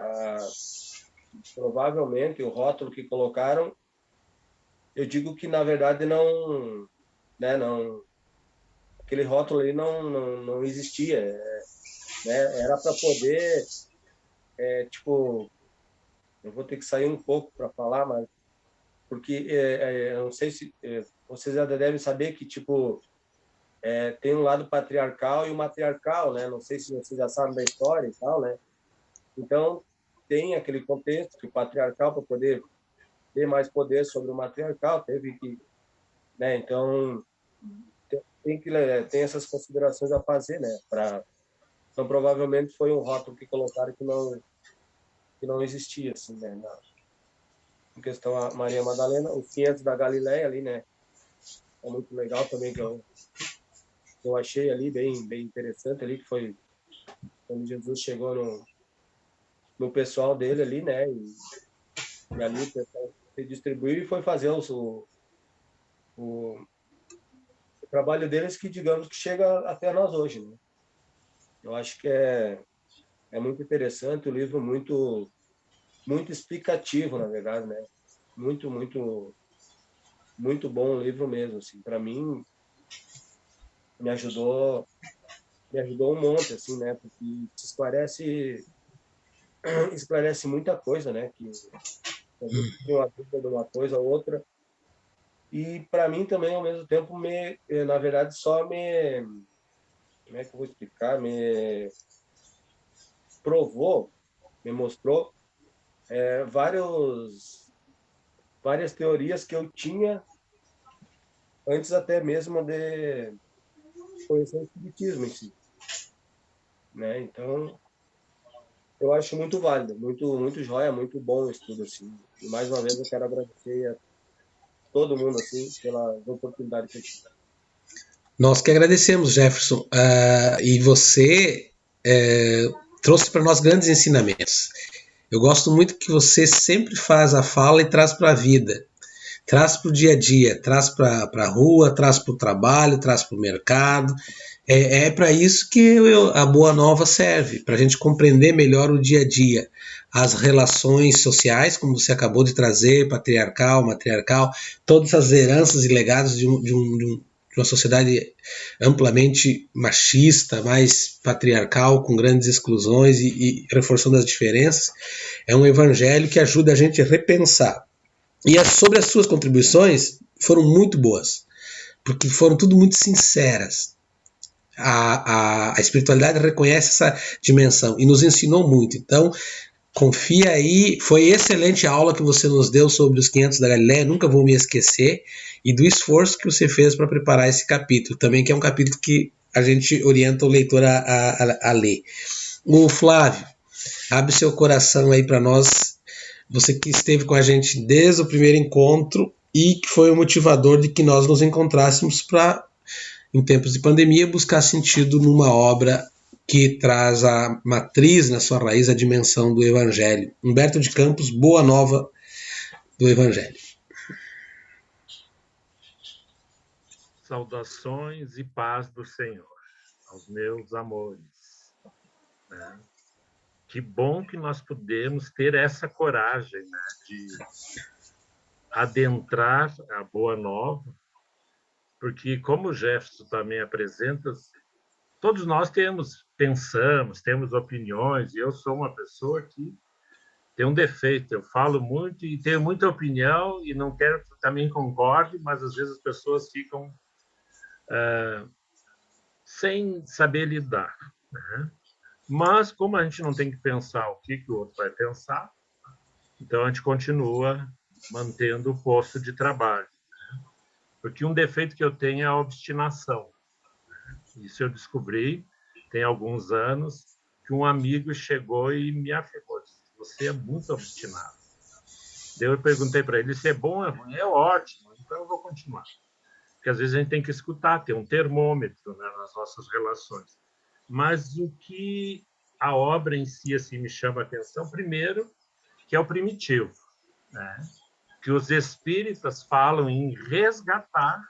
Speaker 6: Provavelmente o rótulo que colocaram, eu digo que na verdade não, né? Não, aquele rótulo ali não existia, né? Era para poder, tipo, eu vou ter que sair um pouco para falar, mas porque eu não sei se vocês já devem saber que tipo tem um lado patriarcal e o matriarcal, né? Não sei se vocês já sabem da história e tal, né? Então tem aquele contexto que o patriarcal, para poder ter mais poder sobre o matriarcal, teve que, né? Então tem essas considerações a fazer, né? Então provavelmente foi um rótulo que colocaram que não existia, assim, né? Em questão a Maria Madalena, os 500 da Galileia ali, né? É muito legal também que eu achei ali bem interessante ali, que foi quando Jesus chegou no pessoal dele ali, né? E ali o pessoal se distribuiu e foi fazer o trabalho deles que, digamos, que chega até nós hoje, né? Eu acho que é muito interessante, o livro muito, muito explicativo, na verdade, né? Muito, muito, muito bom o livro mesmo, assim. Para mim, me ajudou, me ajudou um monte, assim, né? Porque esclarece muita coisa, né? Que a gente tem uma dúvida de uma coisa ou outra. E para mim também, ao mesmo tempo, na verdade, como é que eu vou explicar? Me provou, me mostrou várias teorias que eu tinha antes até mesmo de conhecer o espiritismo em si, né? Então, eu acho muito válido, muito, muito joia, muito bom o estudo, assim. E mais uma vez eu quero agradecer a todo mundo, assim, pela oportunidade que eu tive.
Speaker 1: Nós que agradecemos, Jefferson. E você trouxe para nós grandes ensinamentos. Eu gosto muito que você sempre faz a fala e traz para a vida. Traz para o dia a dia, traz para a rua, traz para o trabalho, traz para o mercado. É para isso que a Boa Nova serve, para a gente compreender melhor o dia a dia. As relações sociais, como você acabou de trazer, patriarcal, matriarcal, todas as heranças e legados de uma sociedade amplamente machista, mais patriarcal, com grandes exclusões e reforçando as diferenças. É um evangelho que ajuda a gente a repensar. E sobre as suas contribuições, foram muito boas, porque foram tudo muito sinceras. A espiritualidade reconhece essa dimensão e nos ensinou muito. Então, confia aí. Foi excelente a aula que você nos deu sobre os 500 da Galileia. Nunca vou me esquecer. E do esforço que você fez para preparar esse capítulo. Também que é um capítulo que a gente orienta o leitor a ler. O Flávio, abre seu coração aí para nós. Você que esteve com a gente desde o primeiro encontro e que foi o motivador de que nós nos encontrássemos para, em tempos de pandemia, buscar sentido numa obra que traz a matriz, na sua raiz, a dimensão do Evangelho. Humberto de Campos, Boa Nova do Evangelho.
Speaker 7: Saudações e paz do Senhor aos meus amores, né? que bom que nós podemos ter essa coragem, né, de adentrar a Boa Nova, porque, como o Jefferson também apresenta, todos nós pensamos, temos opiniões, e eu sou uma pessoa que tem um defeito, eu falo muito e tenho muita opinião, e não quero que também concorde, mas às vezes as pessoas ficam sem saber lidar, né? Mas, como a gente não tem que pensar o que o outro vai pensar, então a gente continua mantendo o posto de trabalho. Porque um defeito que eu tenho é a obstinação. Isso eu descobri tem alguns anos, que um amigo chegou e me afirmou: você é muito obstinado. Daí eu perguntei para ele se é bom ou é ruim. É ótimo, então eu vou continuar. Porque às vezes a gente tem que escutar, ter um termômetro, né, nas nossas relações. Mas o que a obra em si assim, me chama a atenção, primeiro, que é o primitivo, né? Que os espíritas falam em resgatar,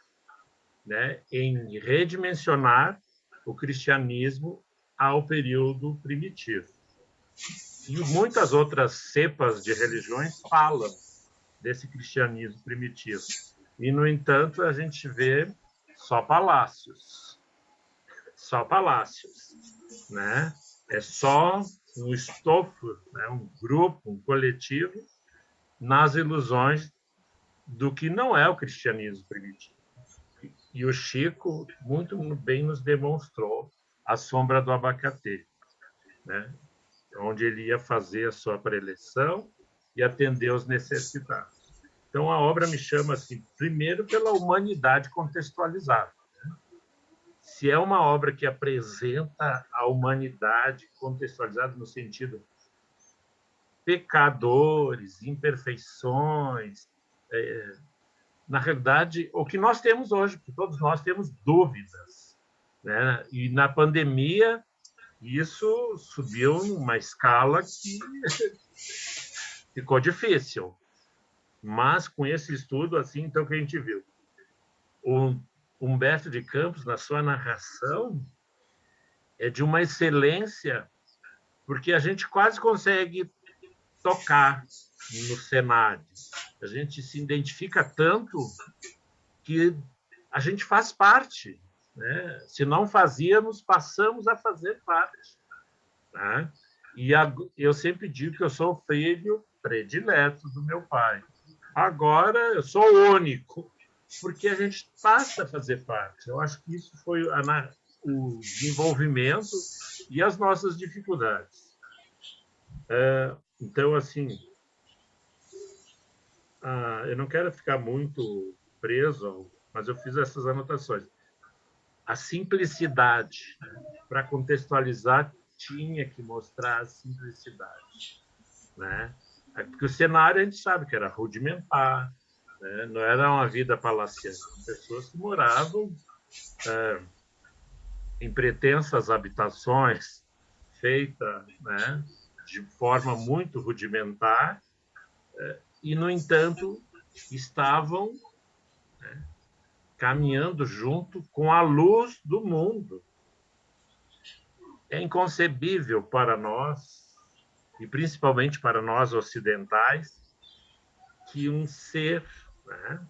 Speaker 7: né, em redimensionar o cristianismo ao período primitivo. E muitas outras cepas de religiões falam desse cristianismo primitivo. E, no entanto, a gente vê só palácios, né? É só um estofo, né? Um grupo, um coletivo, nas ilusões do que não é o cristianismo primitivo. E o Chico muito bem nos demonstrou a sombra do abacate, né? Onde ele ia fazer a sua preleção e atender os necessitados. Então, a obra me chama, assim, primeiro, pela humanidade contextualizada. Se é uma obra que apresenta a humanidade contextualizada no sentido pecadores, imperfeições, na realidade, o que nós temos hoje, porque todos nós temos dúvidas, né? E na pandemia, isso subiu numa escala que ficou difícil. Mas com esse estudo, assim, então, que a gente viu, o Humberto de Campos, na sua narração, é de uma excelência, porque a gente quase consegue tocar no cenário. A gente se identifica tanto que a gente faz parte, né? Se não fazíamos, passamos a fazer parte, né? E eu sempre digo que eu sou o filho predileto do meu pai. Agora eu sou o único, porque a gente passa a fazer parte. Eu acho que isso foi o desenvolvimento e as nossas dificuldades. Então, assim, eu não quero ficar muito preso, mas eu fiz essas anotações. A simplicidade, né? Para contextualizar, tinha que mostrar a simplicidade, né? Porque o cenário a gente sabe que era rudimentar, né? Não era uma vida palaciana, pessoas que moravam em pretensas habitações feitas, né, de forma muito rudimentar, e, no entanto, estavam, né, caminhando junto com a luz do mundo. É inconcebível para nós, e principalmente para nós ocidentais, que um ser, né,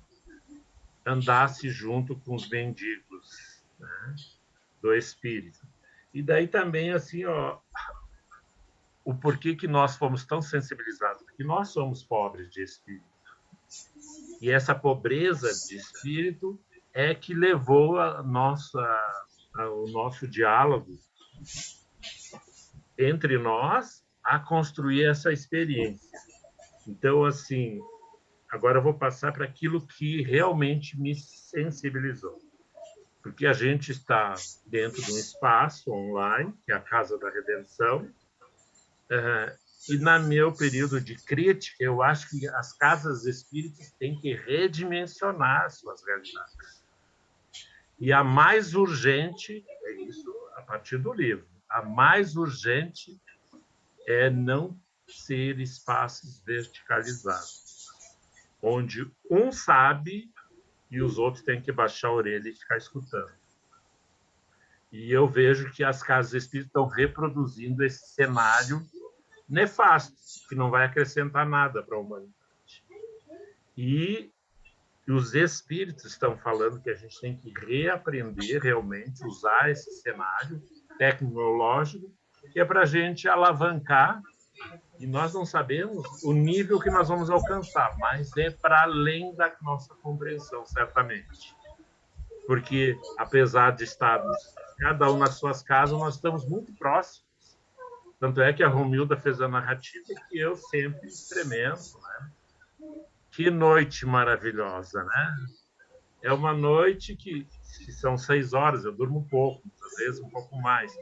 Speaker 7: andasse junto com os mendigos, né, do espírito. E daí também, assim, o porquê que nós fomos tão sensibilizados, porque nós somos pobres de espírito. E essa pobreza de espírito é que levou o nosso diálogo entre nós a construir essa experiência. Então, assim, agora eu vou passar para aquilo que realmente me sensibilizou. Porque a gente está dentro de um espaço online, que é a Casa da Redenção, e, no meu período de crítica, eu acho que as casas espíritas têm que redimensionar suas realidades. E a mais urgente, é isso a partir do livro, a mais urgente é não ser espaços verticalizados, onde um sabe e os outros têm que baixar a orelha e ficar escutando. E eu vejo que as casas espíritas estão reproduzindo esse cenário nefasto, que não vai acrescentar nada para a humanidade. E os espíritos estão falando que a gente tem que reaprender realmente, usar esse cenário tecnológico, que é para a gente alavancar, e nós não sabemos o nível que nós vamos alcançar, mas é para além da nossa compreensão, certamente. Porque, apesar de estarmos cada um nas suas casas, nós estamos muito próximos. Tanto é que a Romilda fez a narrativa que eu sempre experimento, né? Que noite maravilhosa, né? É uma noite que são 6 horas, eu durmo pouco, às vezes um pouco mais.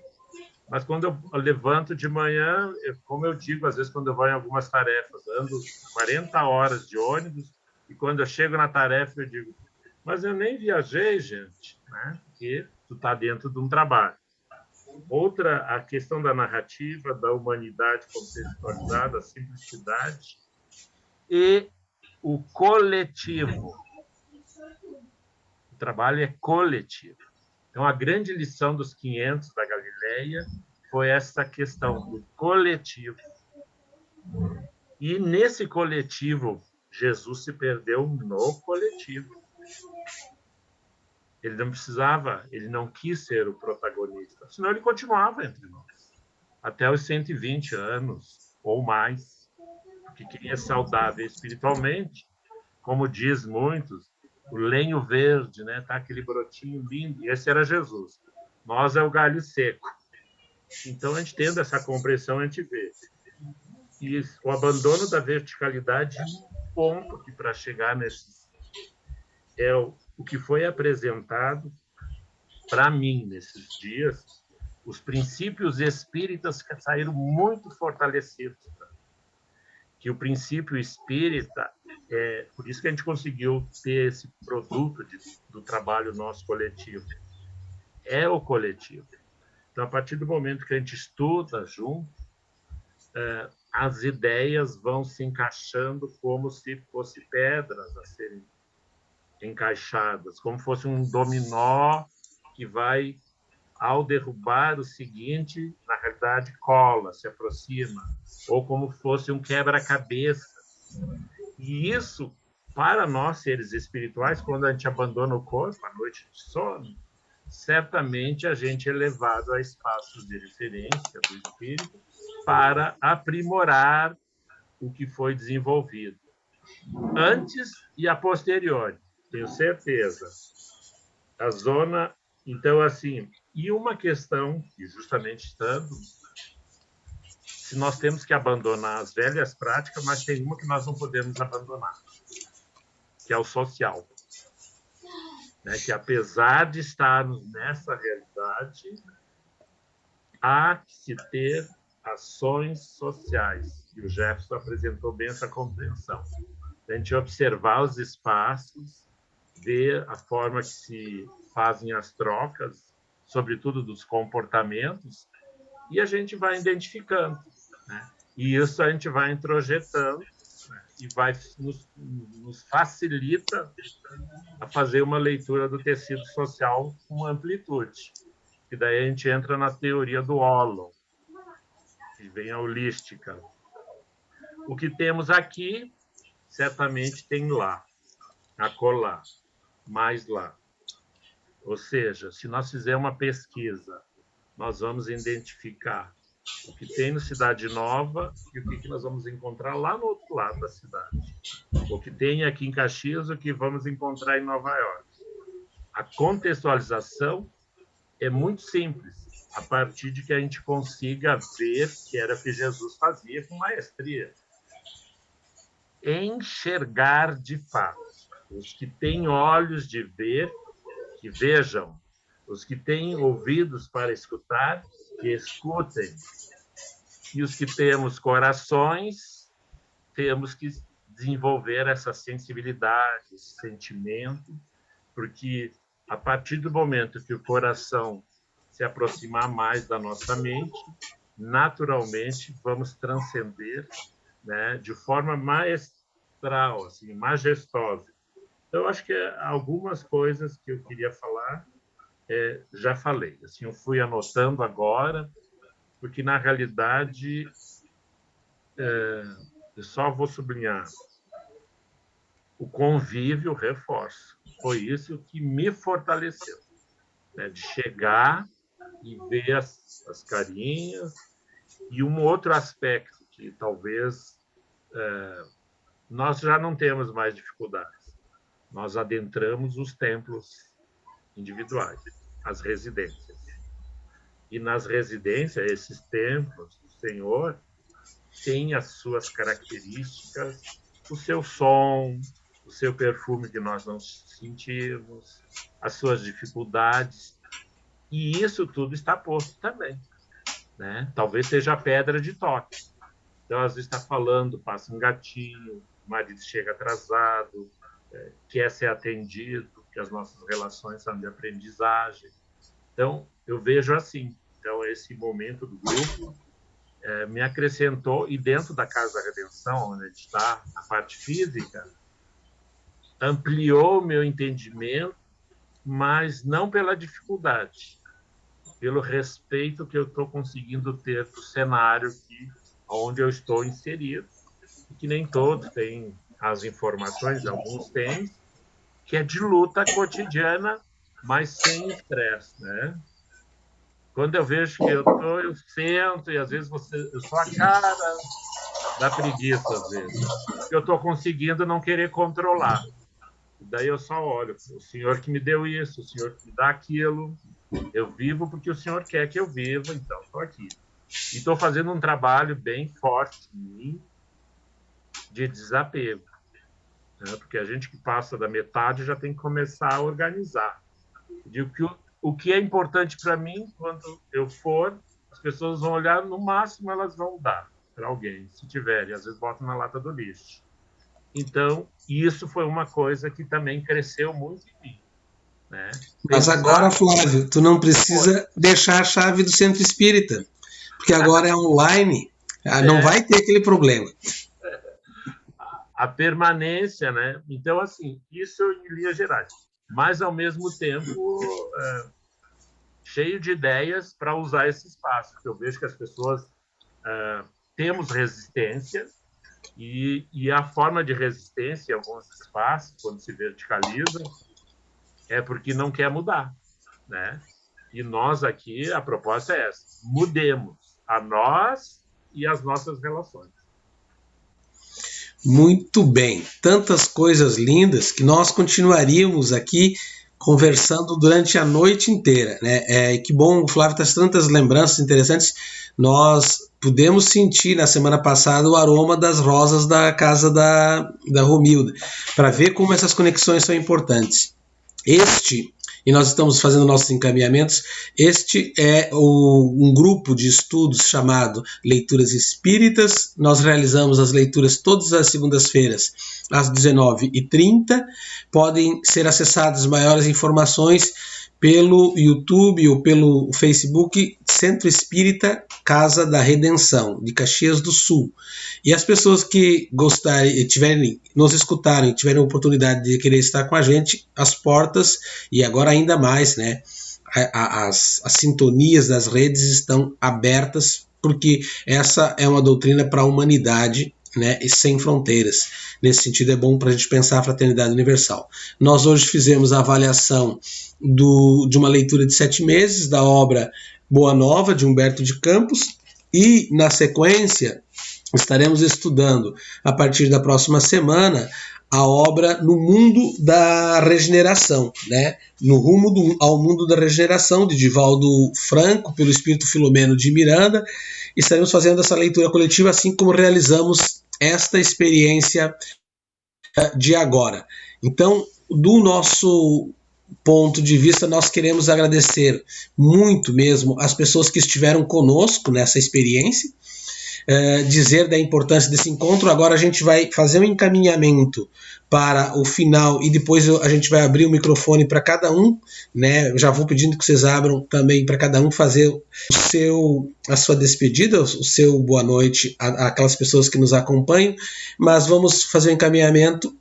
Speaker 7: Mas quando eu levanto de manhã, como eu digo, às vezes quando eu vou em algumas tarefas, ando 40 horas de ônibus, e quando eu chego na tarefa eu digo, mas eu nem viajei, gente, né? Porque tu está dentro de um trabalho. Outra, a questão da narrativa, da humanidade contextualizada, a simplicidade e o coletivo. O trabalho é coletivo. Então, a grande lição dos 500 da Galileia foi essa questão do coletivo. E nesse coletivo, Jesus se perdeu no coletivo. Ele não precisava, ele não quis ser o protagonista, senão ele continuava entre nós, até os 120 anos ou mais. Porque quem é saudável espiritualmente, como diz muitos, o lenho verde, né? Tá aquele brotinho lindo, e esse era Jesus. Nós é o galho seco. Então, a gente tendo essa compreensão, a gente vê. E o abandono da verticalidade, um ponto que para chegar nesses é o que foi apresentado para mim nesses dias, os princípios espíritas que saíram muito fortalecidos. Que o princípio espírita, por isso que a gente conseguiu ter esse produto do trabalho nosso coletivo, é o coletivo. Então, a partir do momento que a gente estuda junto, as ideias vão se encaixando como se fossem pedras a serem encaixadas, como fosse um dominó que vai, ao derrubar o seguinte, na realidade cola, se aproxima, ou como fosse um quebra-cabeça. E isso, para nós, seres espirituais, quando a gente abandona o corpo, à noite de sono, certamente a gente é levado a espaços de referência do espírito para aprimorar o que foi desenvolvido. Antes e a posteriori, tenho certeza. A zona... Então, assim, e uma questão, que justamente estando, se nós temos que abandonar as velhas práticas, mas tem uma que nós não podemos abandonar, que é o social. Né? Que apesar de estarmos nessa realidade, há que se ter ações sociais. E o Jefferson apresentou bem essa compreensão. A gente observar os espaços, ver a forma que se fazem as trocas, sobretudo dos comportamentos, e a gente vai identificando. Né? E isso a gente vai introjetando, né? E vai nos facilita a fazer uma leitura do tecido social com amplitude. E daí a gente entra na teoria do holo, que vem a holística. O que temos aqui, certamente tem lá, acolá, mais lá. Ou seja, se nós fizermos uma pesquisa, nós vamos identificar o que tem no Cidade Nova e o que nós vamos encontrar lá no outro lado da cidade. O que tem aqui em Caxias, o que vamos encontrar em Nova York. A contextualização é muito simples, a partir de que a gente consiga ver que era o que Jesus fazia com maestria. Enxergar de fato. Os que têm olhos de ver, que vejam. Os que têm ouvidos para escutar, que escutem. E os que temos corações, temos que desenvolver essa sensibilidade, esse sentimento, porque a partir do momento que o coração se aproximar mais da nossa mente, naturalmente vamos transcender, né, de forma maestral, assim, majestosa. Então, eu acho que algumas coisas que eu queria falar, já falei. Assim, eu fui anotando agora, porque, na realidade, eu só vou sublinhar, o convívio, reforço. Foi isso que me fortaleceu, né? De chegar e ver as carinhas. E um outro aspecto que talvez nós já não temos mais dificuldades. Nós adentramos os templos individuais, as residências. E nas residências, esses templos do Senhor têm as suas características, o seu som, o seu perfume que nós não sentimos, as suas dificuldades. E isso tudo está posto também, né? Talvez seja a pedra de toque. Então, às vezes está falando, passa um gatinho, o marido chega atrasado, quer ser atendido, que as nossas relações são de aprendizagem. Então, eu vejo assim. Então, esse momento do grupo me acrescentou, e dentro da Casa da Redenção, onde a gente está, a parte física, ampliou o meu entendimento, mas não pela dificuldade, pelo respeito que eu estou conseguindo ter do cenário onde eu estou inserido, e que nem todos têm as informações, alguns têm, que é de luta cotidiana, mas sem estresse, né? Quando eu vejo que eu sento, e às vezes eu sou a cara da preguiça, às vezes. Eu estou conseguindo não querer controlar. Daí eu só olho, o Senhor que me deu isso, o Senhor que me dá aquilo, eu vivo porque o Senhor quer que eu viva, então estou aqui. E estou fazendo um trabalho bem forte em mim de desapego, né? Porque a gente que passa da metade já tem que começar a organizar. Digo que o que é importante para mim, quando eu for, as pessoas vão olhar, no máximo elas vão dar para alguém, se tiverem, às vezes botam na lata do lixo. Então, isso foi uma coisa que também cresceu muito em mim, né?
Speaker 1: Mas agora, Flávio, tu não precisa deixar a chave do centro espírita, porque agora é online, não vai ter aquele problema.
Speaker 7: A permanência, né? Então, assim, isso em linhas gerais. Mas, ao mesmo tempo, cheio de ideias para usar esse espaço, porque eu vejo que as pessoas temos resistência, e a forma de resistência em alguns espaços, quando se verticaliza, é porque não quer mudar, né? E nós aqui, a proposta é essa: mudemos a nós e as nossas relações.
Speaker 1: Muito bem, tantas coisas lindas que nós continuaríamos aqui conversando durante a noite inteira, né? Que bom, o Flávio traz tantas lembranças interessantes. Nós pudemos sentir na semana passada o aroma das rosas da casa da Romilda, para ver como essas conexões são importantes. E nós estamos fazendo nossos encaminhamentos, este é um grupo de estudos chamado Leituras Espíritas. Nós realizamos as leituras todas as segundas-feiras, às 19h30. Podem ser acessadas maiores informações pelo YouTube ou pelo Facebook Centro Espírita Casa da Redenção, de Caxias do Sul. E as pessoas que nos escutarem, tiverem a oportunidade de querer estar com a gente, as portas, e agora ainda mais, né, as sintonias das redes estão abertas, porque essa é uma doutrina para a humanidade, né, e sem fronteiras. Nesse sentido, é bom para a gente pensar a fraternidade universal. Nós hoje fizemos a avaliação de uma leitura de 7 meses da obra Boa Nova, de Humberto de Campos, e, na sequência, estaremos estudando, a partir da próxima semana, a obra No Mundo da Regeneração, né? No rumo ao mundo da regeneração, de Divaldo Franco, pelo Espírito Filomeno de Miranda. Estaremos fazendo essa leitura coletiva, assim como realizamos esta experiência de agora. Então, do nosso ponto de vista, nós queremos agradecer muito mesmo as pessoas que estiveram conosco nessa experiência, dizer da importância desse encontro. Agora a gente vai fazer um encaminhamento para o final e depois a gente vai abrir o microfone para cada um, né? Eu já vou pedindo que vocês abram também para cada um fazer a sua despedida, o seu boa noite àquelas pessoas que nos acompanham, mas vamos fazer um encaminhamento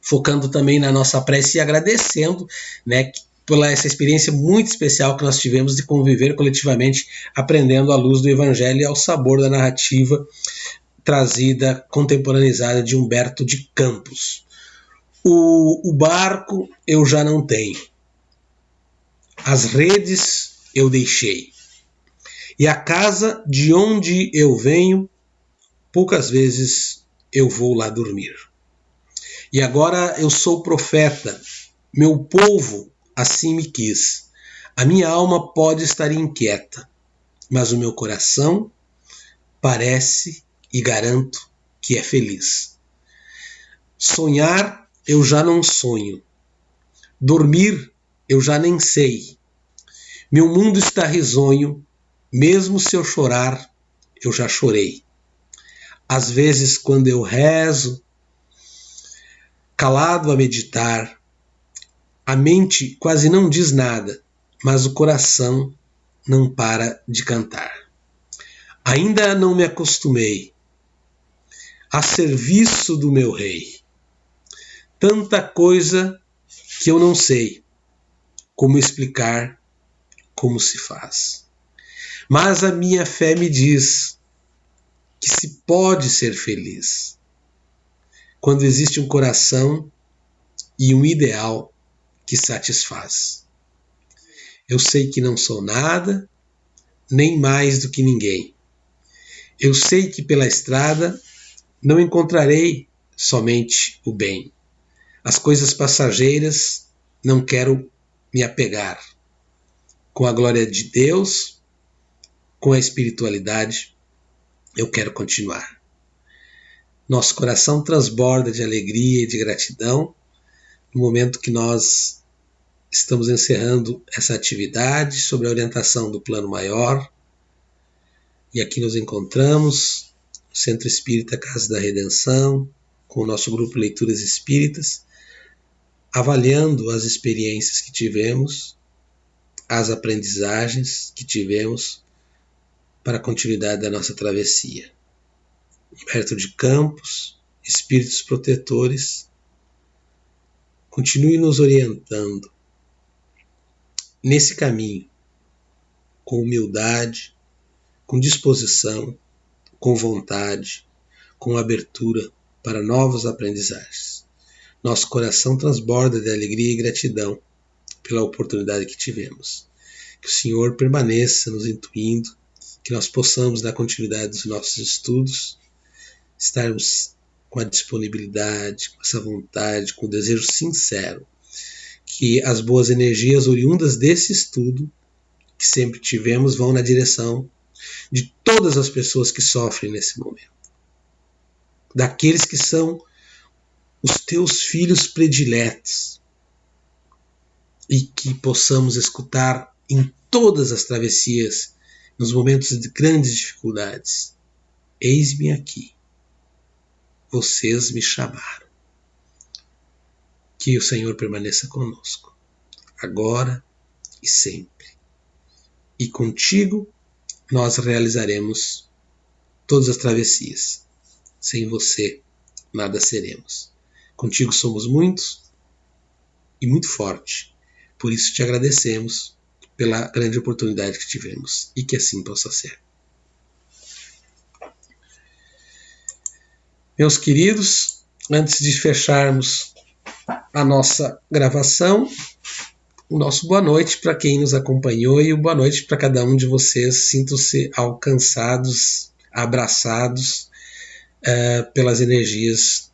Speaker 1: focando também na nossa prece e agradecendo, né, por essa experiência muito especial que nós tivemos de conviver coletivamente, aprendendo à luz do Evangelho e ao sabor da narrativa trazida, contemporaneizada de Humberto de Campos. O barco eu já não tenho. As redes eu deixei. E a casa de onde eu venho, poucas vezes eu vou lá dormir. E agora eu sou profeta, meu povo assim me quis. A minha alma pode estar inquieta, mas o meu coração parece e garanto que é feliz. Sonhar eu já não sonho. Dormir eu já nem sei. Meu mundo está risonho, mesmo se eu chorar, eu já chorei. Às vezes, quando eu rezo, calado a meditar, a mente quase não diz nada, mas o coração não para de cantar. Ainda não me acostumei a serviço do meu rei. Tanta coisa que eu não sei como explicar como se faz. Mas a minha fé me diz que se pode ser feliz quando existe um coração e um ideal que satisfaz. Eu sei que não sou nada, nem mais do que ninguém. Eu sei que pela estrada não encontrarei somente o bem. As coisas passageiras não quero me apegar. Com a glória de Deus, com a espiritualidade, eu quero continuar. Nosso coração transborda de alegria e de gratidão no momento que nós estamos encerrando essa atividade sob a orientação do Plano Maior. E aqui nos encontramos, no Centro Espírita Casa da Redenção, com o nosso grupo Leituras Espíritas, avaliando as experiências que tivemos, as aprendizagens que tivemos para a continuidade da nossa travessia. Humberto de Campos, espíritos protetores, continue nos orientando nesse caminho, com humildade, com disposição, com vontade, com abertura para novas aprendizagens. Nosso coração transborda de alegria e gratidão pela oportunidade que tivemos. Que o Senhor permaneça nos intuindo, que nós possamos, na continuidade dos nossos estudos, estarmos com a disponibilidade, com essa vontade, com o desejo sincero, que as boas energias oriundas desse estudo, que sempre tivemos, vão na direção de todas as pessoas que sofrem nesse momento. Daqueles que são os teus filhos prediletos, e que possamos escutar em todas as travessias, nos momentos de grandes dificuldades: eis-me aqui, vocês me chamaram. Que o Senhor permaneça conosco, agora e sempre. E contigo nós realizaremos todas as travessias. Sem você, nada seremos. Contigo somos muitos e muito forte. Por isso te agradecemos pela grande oportunidade que tivemos, e que assim possa ser. Meus queridos, antes de fecharmos a nossa gravação, o nosso boa noite para quem nos acompanhou e o boa noite para cada um de vocês. Sintam-se alcançados, abraçados pelas energias